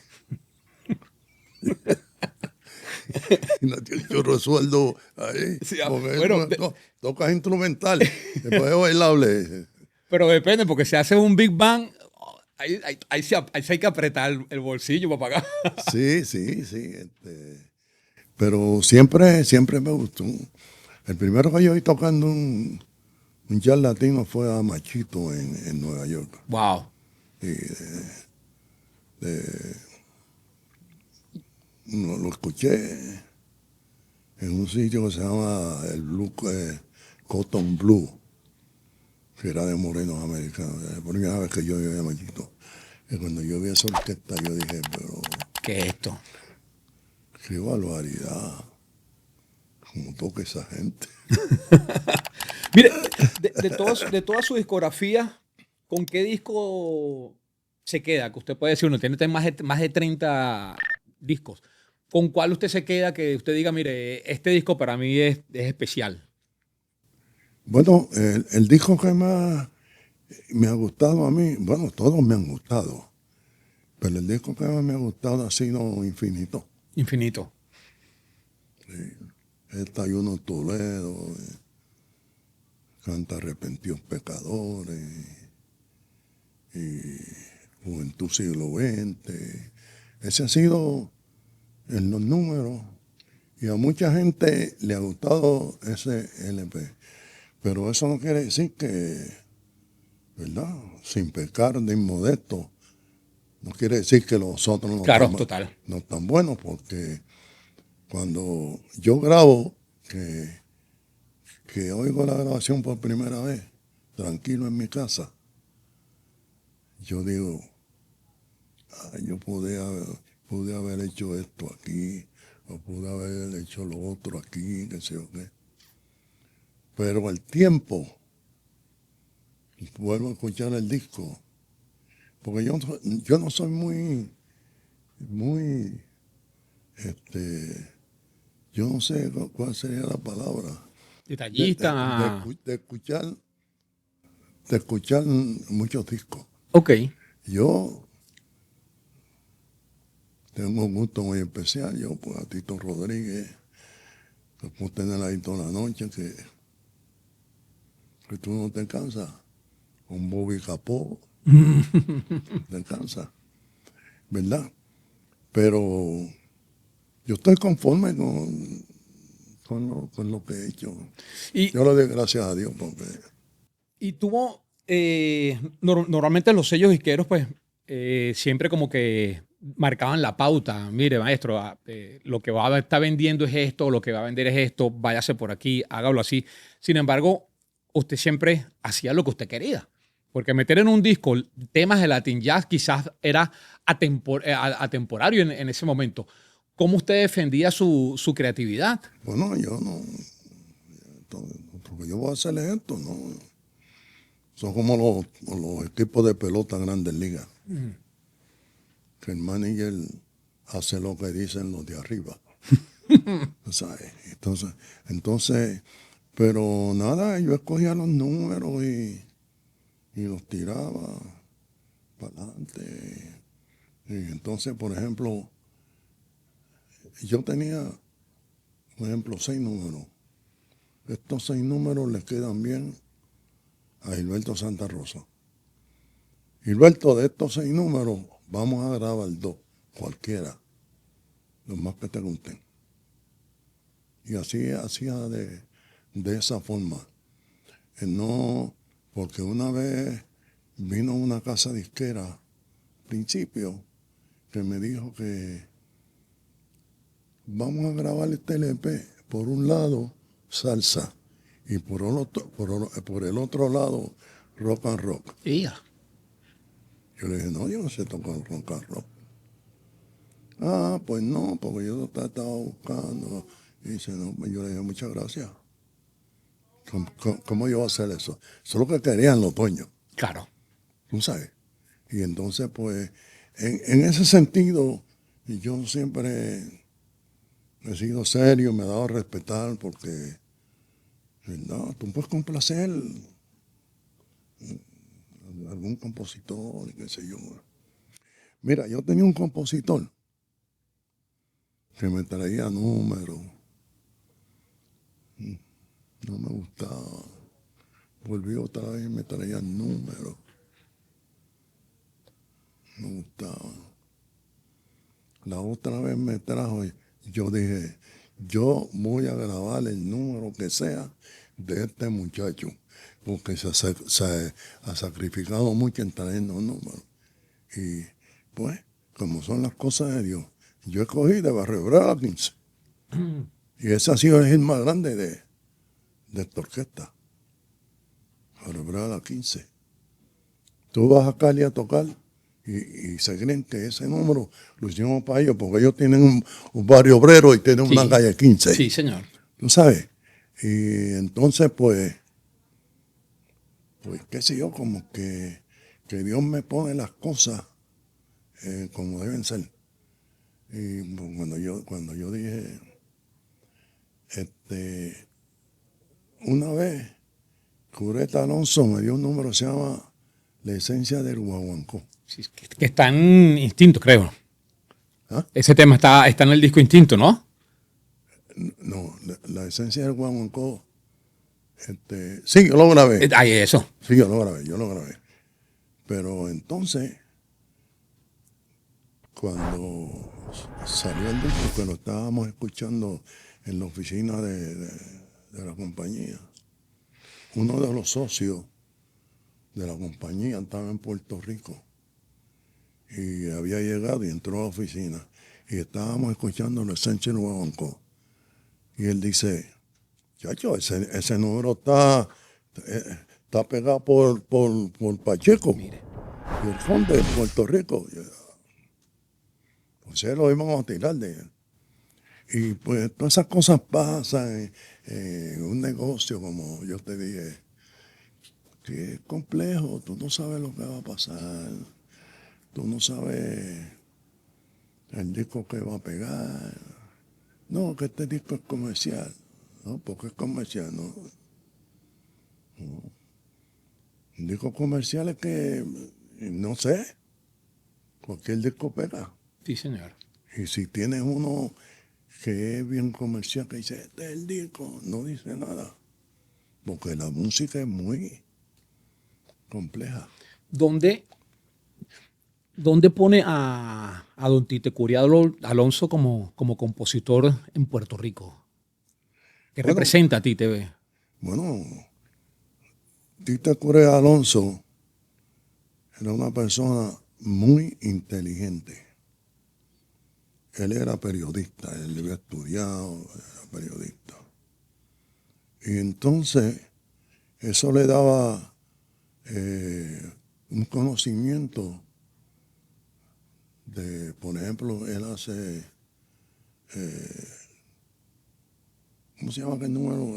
Y no tiene chorro de sueldo ahí. Sí, porque bueno, tocas instrumental, después es bailable. Pero depende, porque si haces un Big Bang, ahí sí hay que apretar el bolsillo para pagar. Sí. Pero siempre me gustó. El primero que yo vi tocando un jazz latino fue a Machito en Nueva York. Wow. Lo escuché en un sitio que se llama el Cotton Blue, que era de morenos americanos. La primera vez que yo vi a Machito. Y cuando yo vi esa orquesta, yo dije, pero ¿Qué es esto? qué barbaridad. Cómo toca esa gente. Mire, de toda su discografía, ¿con qué disco se queda? Que usted puede decir, uno tiene más de 30 discos. ¿Con cuál usted se queda que usted diga, mire, este disco para mí es especial? Bueno, el disco que más me ha gustado a mí, bueno, todos me han gustado, pero el disco que más me ha gustado ha sido Infinito. Infinito. Está hay uno en Toledo, canta Arrepentidos Pecadores, y Juventud Siglo XX. Ese ha sido en los números, y a mucha gente le ha gustado ese LP. Pero eso no quiere decir que, ¿verdad? Sin pecar de inmodesto, no quiere decir que los otros no, Claro, están, total. no están buenos, porque cuando yo grabo, que oigo la grabación por primera vez, tranquilo en mi casa, yo digo, yo pude haber hecho esto aquí, o pude haber hecho lo otro aquí, qué sé yo qué. Pero el tiempo, vuelvo a escuchar el disco, porque yo no soy muy, yo no sé cuál sería la palabra. Detallista. De escuchar muchos discos. Ok. Yo tengo un gusto muy especial, yo pues a Tito Rodríguez, que puedo tener ahí toda la noche, que tú no te cansas, con Bobby Capó, te cansas, ¿verdad? Pero yo estoy conforme con lo que he hecho. Y, Yo le doy gracias a Dios porque y tuvo, normalmente los sellos disqueros, pues, siempre como que marcaban la pauta. Mire, maestro, lo que va a estar vendiendo es esto, lo que va a vender es esto, váyase por aquí, hágalo así. Sin embargo, usted siempre hacía lo que usted quería. Porque meter en un disco temas de Latin Jazz quizás era atemporario en ese momento. ¿Cómo usted defendía su creatividad? bueno, yo no, porque yo voy a hacer esto, no. Son como los equipos de pelota en Grandes Ligas. Que el manager hace lo que dicen los de arriba. ¿Sabes? Entonces, pero nada, yo escogía los números y los tiraba para adelante. Y entonces, por ejemplo, yo tenía, por ejemplo, 6 números. Estos 6 números le quedan bien a Gilberto Santa Rosa. Gilberto, de estos 6 números, vamos a grabar 2, cualquiera, los más que te gusten. Y así hacía de esa forma. No, porque una vez vino una casa disquera, al principio, que me dijo que vamos a grabar este LP, por un lado, salsa, y por el otro lado, rock and rock. Yeah. Yo le dije, no, yo no sé tocar rock and rock. Ah, pues no, porque yo te estaba buscando. Y dice, no, yo le dije, muchas gracias. ¿Cómo yo voy a hacer eso? Eso es lo que querían los dueños, Claro. tú sabes. Y entonces, pues, en ese sentido, yo siempre he sido serio, me he dado a respetar, porque, no, tú puedes complacer a algún compositor, qué sé yo. Mira, yo tenía un compositor que me traía números. No me gustaba. Volví otra vez y me traía números. No me gustaba. La otra vez me trajo y yo dije, yo voy a grabar el número que sea de este muchacho, porque se ha sacrificado mucho en traernos números. Y pues, como son las cosas de Dios, yo escogí de Barrio Brava 15. Y ese ha sido el hit más grande de esta orquesta. Barrio Brava 15. Tú vas a Cali a tocar y se creen que ese número lo hicimos para ellos, porque ellos tienen un barrio obrero y tienen una calle 15. Sí, señor. ¿Tú sabes? Y entonces, pues, qué sé yo, como que Dios me pone las cosas como deben ser. Y pues, cuando yo dije, una vez, Cureta Alonso me dio un número que se llama La Esencia del Guaguancó. Sí, que está en Instinto, creo. ¿Ah? Ese tema está en el disco Instinto, ¿no? No, la Esencia del Guaguancó, sí, yo lo grabé. Ay, eso. Sí, yo lo grabé. Pero entonces, cuando salió el disco, que lo estábamos escuchando en la oficina de la compañía, uno de los socios de la compañía estaba en Puerto Rico y había llegado y entró a la oficina y estábamos escuchando la Esencia del Guaguancó. Y él dice, chacho, ese número está pegado por Pacheco. Mire. Y el fondo de Puerto Rico. Pues lo íbamos a tirar de él. Y pues todas esas cosas pasan en un negocio, como yo te dije, que es complejo. Tú no sabes lo que va a pasar. Tú no sabes el disco que va a pegar. No, que este disco es comercial. No, porque es comercial, no. Un disco comercial es que, no sé, cualquier disco pega. Sí, señor. Y si tienes uno que es bien comercial, que dice, este es el disco, no dice nada. Porque la música es muy compleja. ¿Dónde pone a don Tite Curiado Alonso como compositor en Puerto Rico? ¿Qué Bueno, representa a Tite? Bueno, Tita Corea Alonso era una persona muy inteligente. Él era periodista, él había estudiado, era periodista. Y entonces eso le daba un conocimiento de, por ejemplo, él hace, ¿cómo se llama aquel número?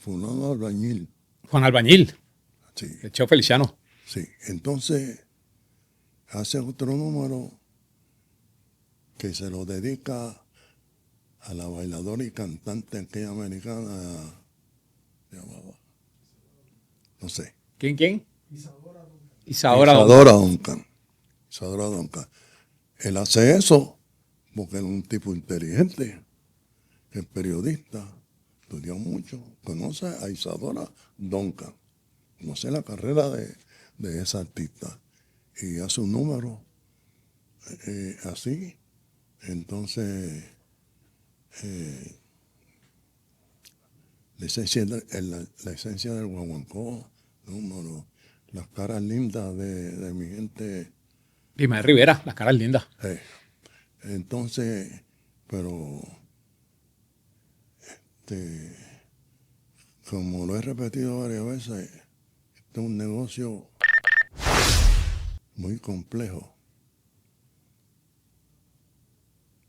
Fulano Albañil. Juan Albañil, Sí, el Cheo Feliciano. sí. Entonces hace otro número que se lo dedica a la bailadora y cantante aquella americana, se llamaba, no sé, ¿Quién? Isadora Duncan. Isadora Duncan. Él hace eso porque es un tipo inteligente, es periodista, estudió mucho, conoce a Isadora Duncan, conoce la carrera de esa artista y hace un número así. Entonces, la esencia del guaguancó, número, las caras lindas de mi gente. Ismael Rivera, las caras lindas. Entonces, pero, como lo he repetido varias veces, este es un negocio muy complejo.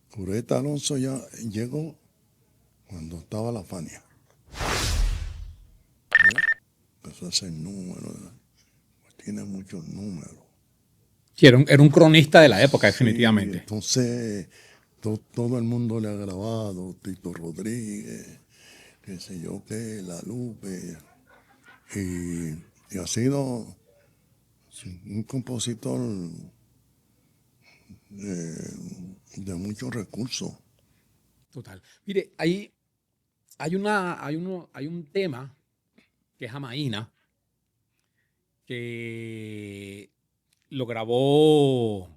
Cureta Alonso ya llegó cuando estaba la Fania. Empezó a hacer números, pues tiene muchos números. Sí, era un cronista de la época, Sí, definitivamente. entonces, todo el mundo le ha grabado, Tito Rodríguez, qué sé yo qué, La Lupe, y ha sido un compositor de muchos recursos. Total. Mire, hay un tema que es Jamaína, que lo grabó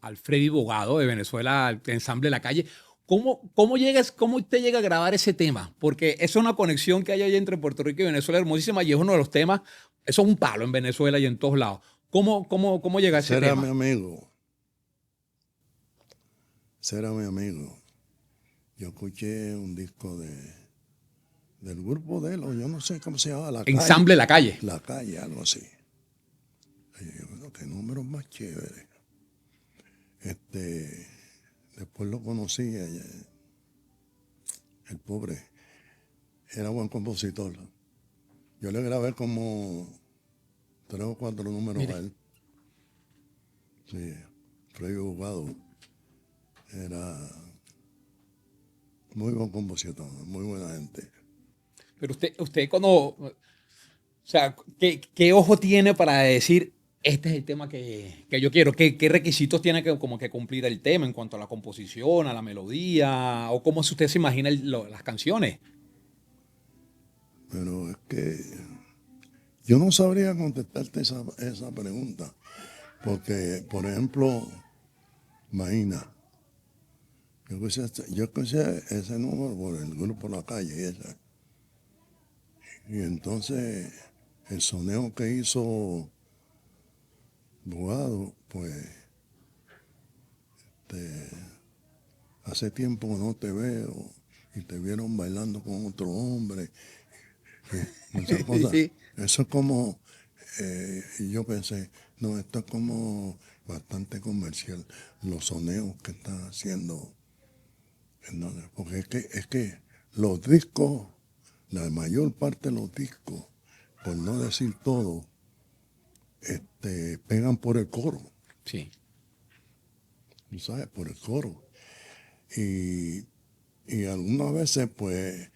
Alfredi Bogado de Venezuela, el ensamble La Calle. ¿Cómo usted llega a grabar ese tema? Porque esa es una conexión que hay ahí entre Puerto Rico y Venezuela hermosísima y es uno de los temas, eso es un palo en Venezuela y en todos lados. ¿Cómo llega ese Será tema? mi amigo. Será mi amigo. Yo escuché un disco del grupo de él, o yo no sé cómo se llama, La Calle. Ensamble La Calle. La Calle, algo así. Y yo, bueno, qué números más chéveres. Después lo conocí, el pobre, era buen compositor. Yo le grabé como 3 o 4 números Mire. a él. Sí, Freddy Bogado era muy buen compositor, muy buena gente. Pero usted cuando, o sea, ¿qué ojo tiene para decir, este es el tema que yo quiero? ¿Qué requisitos tiene que, como que cumplir el tema en cuanto a la composición, a la melodía? ¿O cómo usted se imagina las canciones? Pero es que yo no sabría contestarte esa pregunta, porque, por ejemplo, Maína, yo escuché ese número por el grupo La Calle y esa. Y entonces el soneo que hizo Bogado, pues hace tiempo que no te veo y te vieron bailando con otro hombre. Y muchas cosas. Sí. Eso es como, y yo pensé, no, esto es como bastante comercial, los soneos que está haciendo. Entonces, porque es que los discos, la mayor parte de los discos, por no decir todo, pegan por el coro, Sí. ¿sabes? Por el coro. Y algunas veces, pues,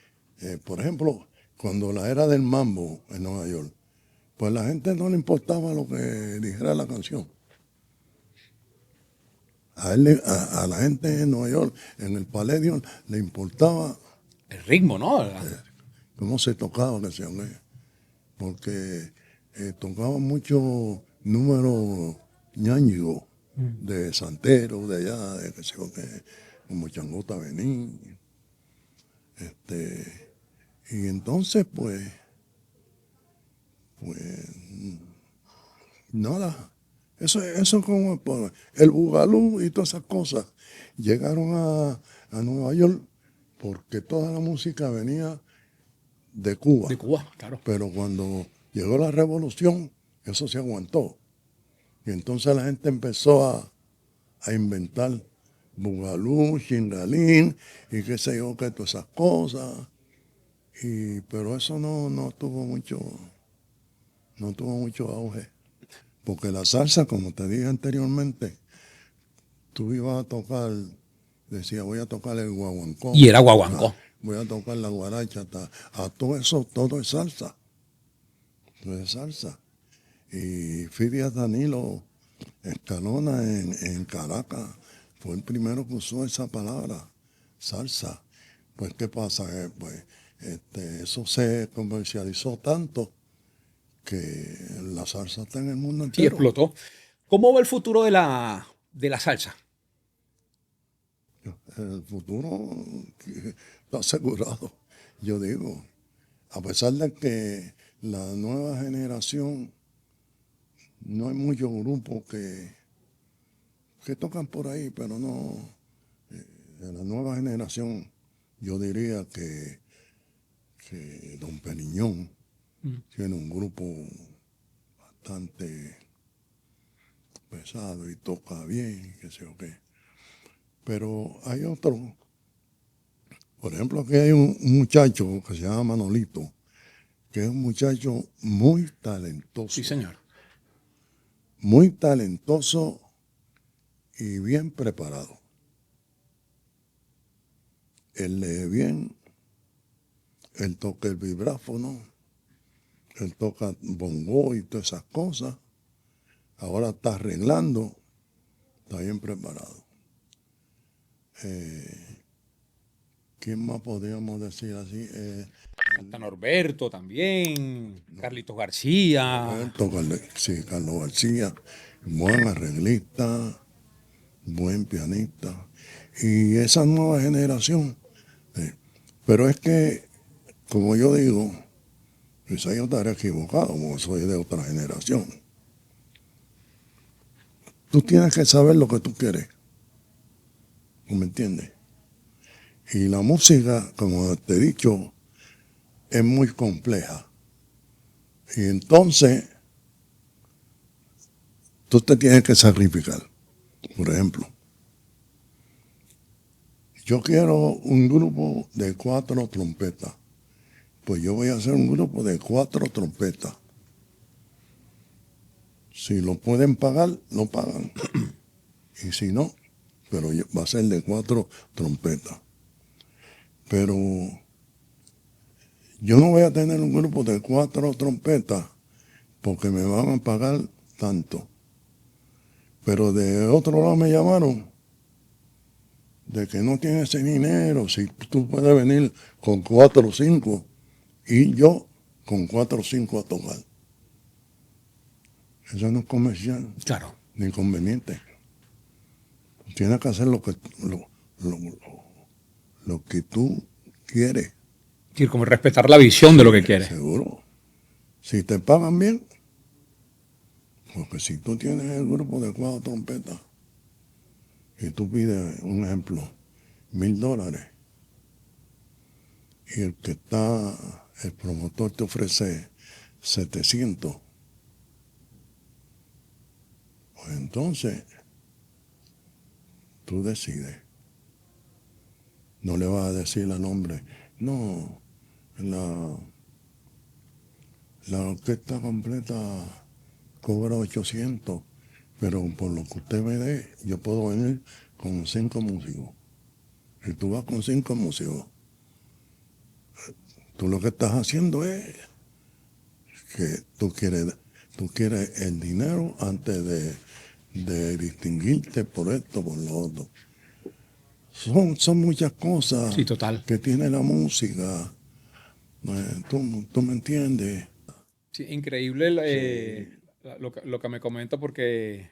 por ejemplo, cuando la era del mambo en Nueva York, pues la gente no le importaba lo que dijera la canción. A la gente en Nueva York, en el Palladium, le importaba El ritmo, ¿no? cómo se tocaba la canción, porque tocaban muchos números ñáñigos de santero, de allá, de que sé yo qué, como Changota Bení. Y entonces, pues, nada. Eso como pues, el bugalú y todas esas cosas llegaron a Nueva York porque toda la música venía de Cuba. De Cuba, claro. Pero cuando llegó la revolución, eso se aguantó. Y entonces la gente empezó a inventar bugalú, chingalín y qué sé yo, que todas esas cosas. Pero eso no tuvo mucho auge. Porque la salsa, como te dije anteriormente, tú ibas a tocar, decía, voy a tocar el guaguancó. Y era guaguancó. Voy a tocar la guaracha, a todo eso, todo es salsa. Todo es salsa. Y Fidias Danilo Escalona en Caracas fue el primero que usó esa palabra, salsa. Pues, ¿qué pasa? Eso se comercializó tanto que la salsa está en el mundo Sí, entero. explotó. ¿Cómo va el futuro de la salsa? El futuro está asegurado, yo digo. A pesar de que la nueva generación, no hay muchos grupos que tocan por ahí, pero no. De la nueva generación, yo diría que Don Periñón tiene un grupo bastante pesado y toca bien, qué sé yo qué. Pero hay otro, por ejemplo, aquí hay un muchacho que se llama Manolito, que es un muchacho muy talentoso. Sí, señor. Muy talentoso y bien preparado. Él lee bien, él toca el vibráfono, él toca bongo y todas esas cosas. Ahora está arreglando, está bien preparado. ¿Quién más podríamos decir así? Está Norberto también, Carlitos García. Sí, Carlos García, buen arreglista, buen pianista. Y esa nueva generación, pero es que, como yo digo, quizá yo estaré equivocado, como soy de otra generación. Tú tienes que saber lo que tú quieres, ¿me entiendes? Y la música, como te he dicho, es muy compleja. Y entonces, tú te tienes que sacrificar. Por ejemplo, yo quiero un grupo de 4 trompetas. Pues yo voy a hacer un grupo de 4 trompetas. Si lo pueden pagar, lo pagan. Y si no, pero va a ser de 4 trompetas. Pero yo no voy a tener un grupo de 4 trompetas porque me van a pagar tanto. Pero de otro lado me llamaron de que no tiene ese dinero, si tú puedes venir con 4 o 5 y yo con 4 o 5 a tocar. Eso no es comercial Claro. ni conveniente. Tienes que hacer lo que tú quieres. Sí, como respetar la visión de lo que quieres. Seguro. Si te pagan bien, porque si tú tienes el grupo de 4 trompetas y tú pides, un ejemplo, $1,000 y el promotor te ofrece 700, pues entonces tú decides. No le vas a decir al hombre, no, la orquesta completa cobra 800, pero por lo que usted me dé, yo puedo venir con 5 músicos. Y tú vas con 5 músicos. Tú lo que estás haciendo es que tú quieres el dinero antes de distinguirte por esto, por lo otro. Son muchas cosas Sí, total. que tiene la música. ¿Tú me entiendes? Sí, increíble lo que me comenta porque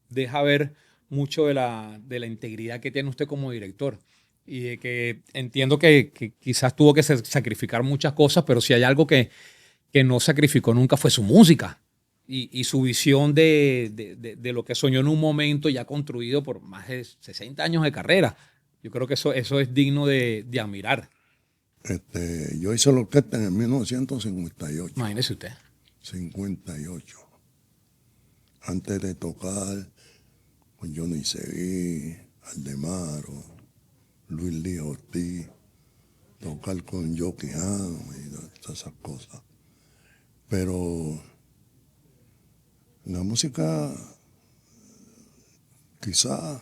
deja ver mucho de la integridad que tiene usted como director. Y de que entiendo que quizás tuvo que sacrificar muchas cosas, pero si hay algo que no sacrificó nunca fue su música y su visión de lo que soñó en un momento ya construido por más de 60 años de carrera. Yo creo que eso es digno de admirar. Yo hice la orquesta en el 1958. Imagínese usted. 58. Antes de tocar con Johnny Seguí, Aldemaro, Luis Díaz Ortiz, tocar con Joe Quijano y todas esas cosas. Pero la música, quizás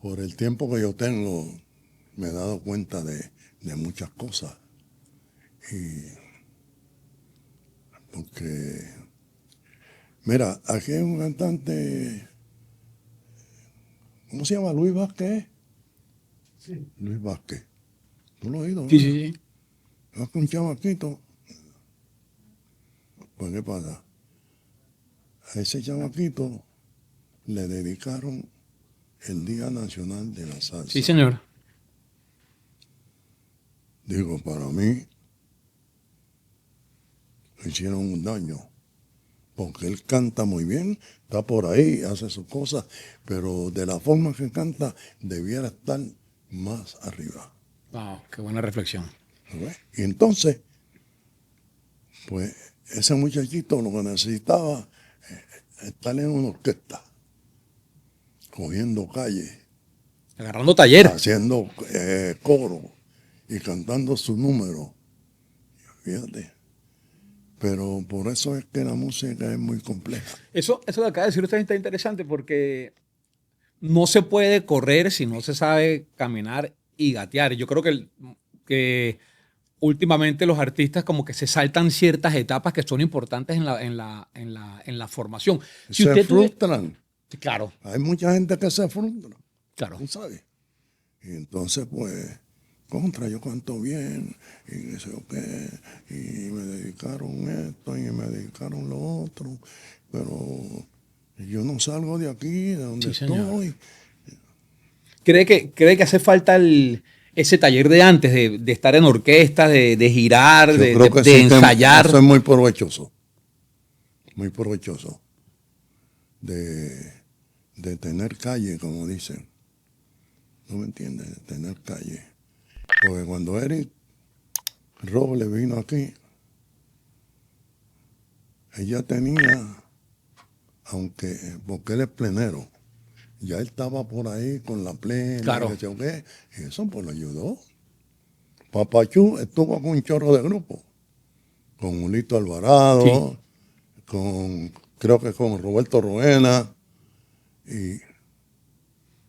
por el tiempo que yo tengo, me he dado cuenta de muchas cosas. Porque, mira, aquí hay un cantante, ¿cómo se llama? Luis Vázquez. Sí. Luis Vázquez. ¿Tú lo has oído? Sí, sí, sí. Es un chamaquito. Pues, ¿qué pasa? A ese chamaquito le dedicaron el Día Nacional de la Salsa. Sí, señor. Digo, para mí, le hicieron un daño. Porque él canta muy bien, está por ahí, hace sus cosas, pero de la forma que canta, debiera estar más arriba. Wow, qué buena reflexión. ¿Ves? Y entonces, pues, ese muchachito lo que necesitaba estar en una orquesta, cogiendo calle, Agarrando taller. haciendo coro y cantando su número. Fíjate. Pero por eso es que la música es muy compleja. Eso que acaba de decir usted está interesante porque no se puede correr si no se sabe caminar y gatear. Yo creo que últimamente los artistas como que se saltan ciertas etapas que son importantes en la formación. Si Se usted frustran. Claro, Hay mucha gente que se frustra, claro. tú sabes. Y entonces, pues, yo canto bien, y qué sé yo qué, y me dedicaron esto, y me dedicaron lo otro, pero yo no salgo de aquí, de donde Sí, señor. estoy. ¿Cree que hace falta ese taller de antes, de estar en orquesta, de girar, Yo de creo que sí, que ensayar? eso es muy provechoso, de tener calle, como dicen. ¿No me entiendes? De tener calle. Porque cuando Eric Robles vino aquí, ella tenía, porque él es plenero, ya él estaba por ahí con la plena, Claro. que sé yo qué, y eso pues lo ayudó. Papachú estuvo con un chorro de grupo, con Ulito Alvarado, creo que con Roberto Roena, Y,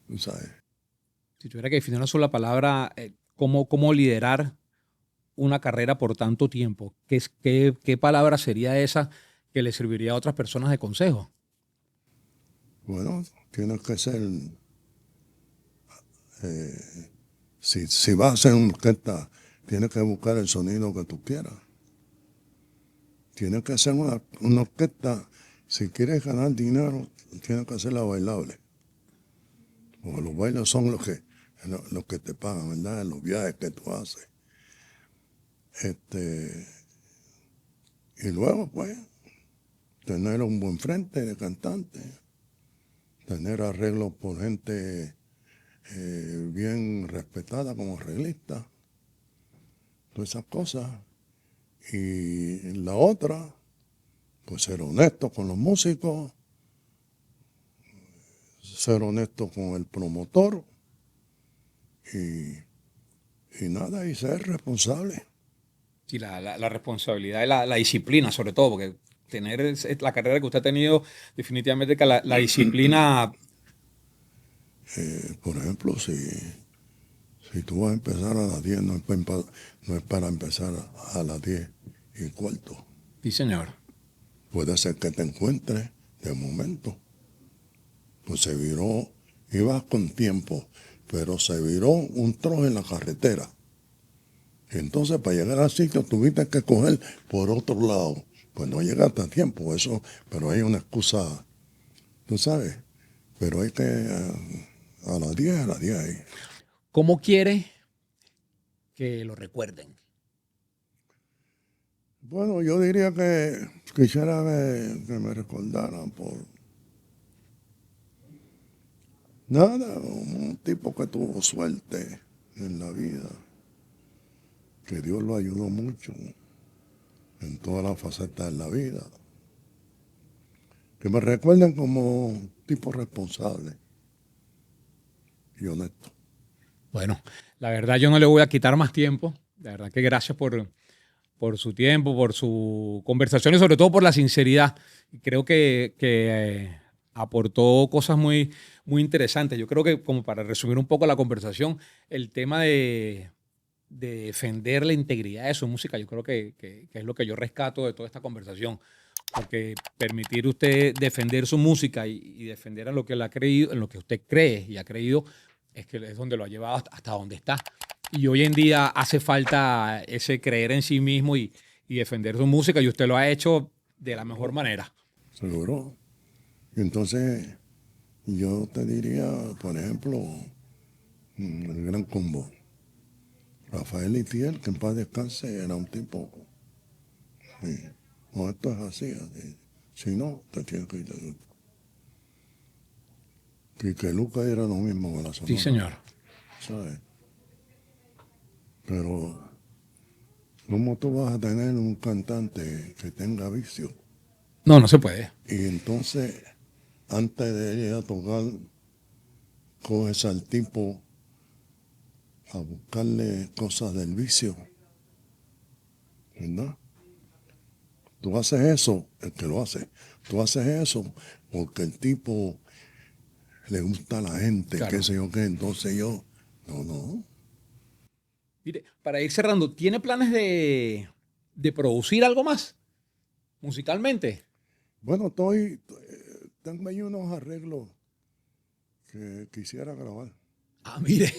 tú sabes, Si tuviera que definir una sola palabra, ¿cómo liderar una carrera por tanto tiempo? ¿Qué palabra sería esa que le serviría a otras personas de consejo? bueno, tienes que ser, si vas a hacer una orquesta, tienes que buscar el sonido que tú quieras. Tienes que hacer una orquesta, si quieres ganar dinero, tienes que hacerla bailable. Porque los bailes son los que te pagan, ¿verdad? Los viajes que tú haces. Y luego, pues, tener un buen frente de cantante, tener arreglos por gente bien respetada como arreglista, todas esas cosas. Y la otra, pues ser honesto con los músicos, ser honesto con el promotor y nada, y ser responsable. Sí, la responsabilidad y la disciplina, sobre todo, porque tener la carrera que usted ha tenido, definitivamente que la disciplina. Por ejemplo, si tú vas a empezar a las 10, no es para empezar a las 10:15. Sí, señor. Puede ser que te encuentres de momento. Pues se viró, ibas con tiempo, pero se viró un trozo en la carretera. Entonces, para llegar al sitio, tuviste que coger por otro lado. Pues no llegaste a tiempo, eso, pero hay una excusa, tú sabes. Pero hay que, a las 10 ahí. ¿Cómo quiere que lo recuerden? Bueno, yo diría que quisiera que me recordaran por nada, un tipo que tuvo suerte en la vida, que Dios lo ayudó mucho en todas las facetas de la vida. Que me recuerden como un tipo responsable y honesto. Bueno, la verdad yo no le voy a quitar más tiempo. La verdad que gracias por su tiempo, por su conversación y sobre todo por la sinceridad. Creo que aportó cosas muy, muy interesantes. Yo creo que, como para resumir un poco la conversación, el tema de defender la integridad de su música, yo creo que es lo que yo rescato de toda esta conversación. Porque permitir usted defender su música y defender en lo que él ha creído, en lo que usted cree y ha creído, es que es donde lo ha llevado hasta donde está. Y hoy en día hace falta ese creer en sí mismo y defender su música, y usted lo ha hecho de la mejor manera. Seguro. Y entonces, yo te diría, por ejemplo, el Gran Combo. Rafael Itiel, que en paz descanse, era un tipo. Sí. No, esto es así. Si no, te tienes que ir de grupo. Que Lucas era lo mismo con la Sonora. Sí, señor. ¿Sabes? Pero, ¿cómo tú vas a tener un cantante que tenga vicio? No, no se puede. Y entonces, antes de ir a tocar, coges al tipo a buscarle cosas del vicio. ¿Verdad? Tú haces eso, el que lo hace, tú haces eso porque el tipo le gusta a la gente, Claro. qué sé yo qué, entonces yo, no. Mire, para ir cerrando, ¿tiene planes de producir algo más musicalmente? Bueno, tengo ahí unos arreglos que quisiera grabar. Ah, mire.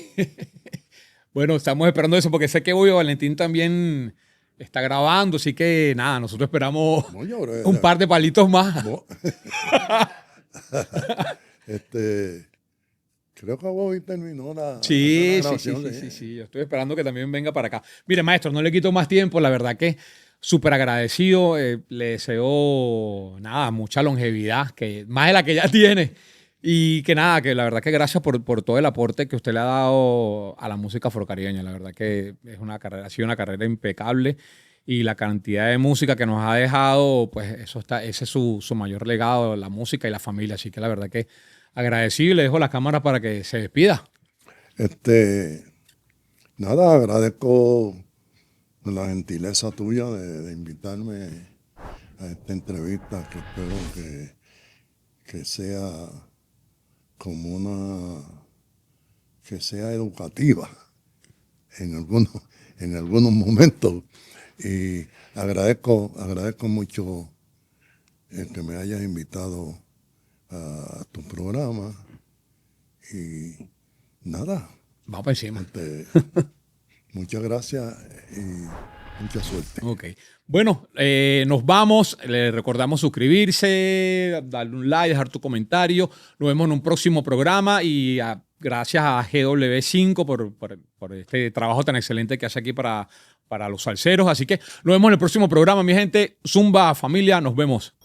Bueno, estamos esperando eso porque sé que Boyo Valentín también está grabando, así que nada, nosotros esperamos No, yo creo- un par de palitos más. No. Creo que Bobby terminó la Sí, grabación de- sí. Yo estoy esperando que también venga para acá. Mire, maestro, no le quito más tiempo. La verdad que súper agradecido. Le deseo, nada, mucha longevidad, que más de la que ya tiene. Y que nada, que la verdad que gracias por todo el aporte que usted le ha dado a la música afrocaribeña. La verdad que es una carrera, ha sido una carrera impecable. Y la cantidad de música que nos ha dejado, pues ese es su mayor legado, la música y la familia. Así que la verdad que agradecido y le dejo la cámara para que se despida. Nada, agradezco la gentileza tuya de invitarme a esta entrevista que espero que sea como una que sea educativa en algunos momentos. Y agradezco mucho que me hayas invitado a tu programa. Y nada, Vamos para encima. muchas gracias y mucha suerte. Ok. Bueno, nos vamos. Le recordamos suscribirse, darle un like, dejar tu comentario. Nos vemos en un próximo programa y gracias a GW5 por este trabajo tan excelente que hace aquí para los salseros. Así que nos vemos en el próximo programa, mi gente. Zumba, familia, nos vemos.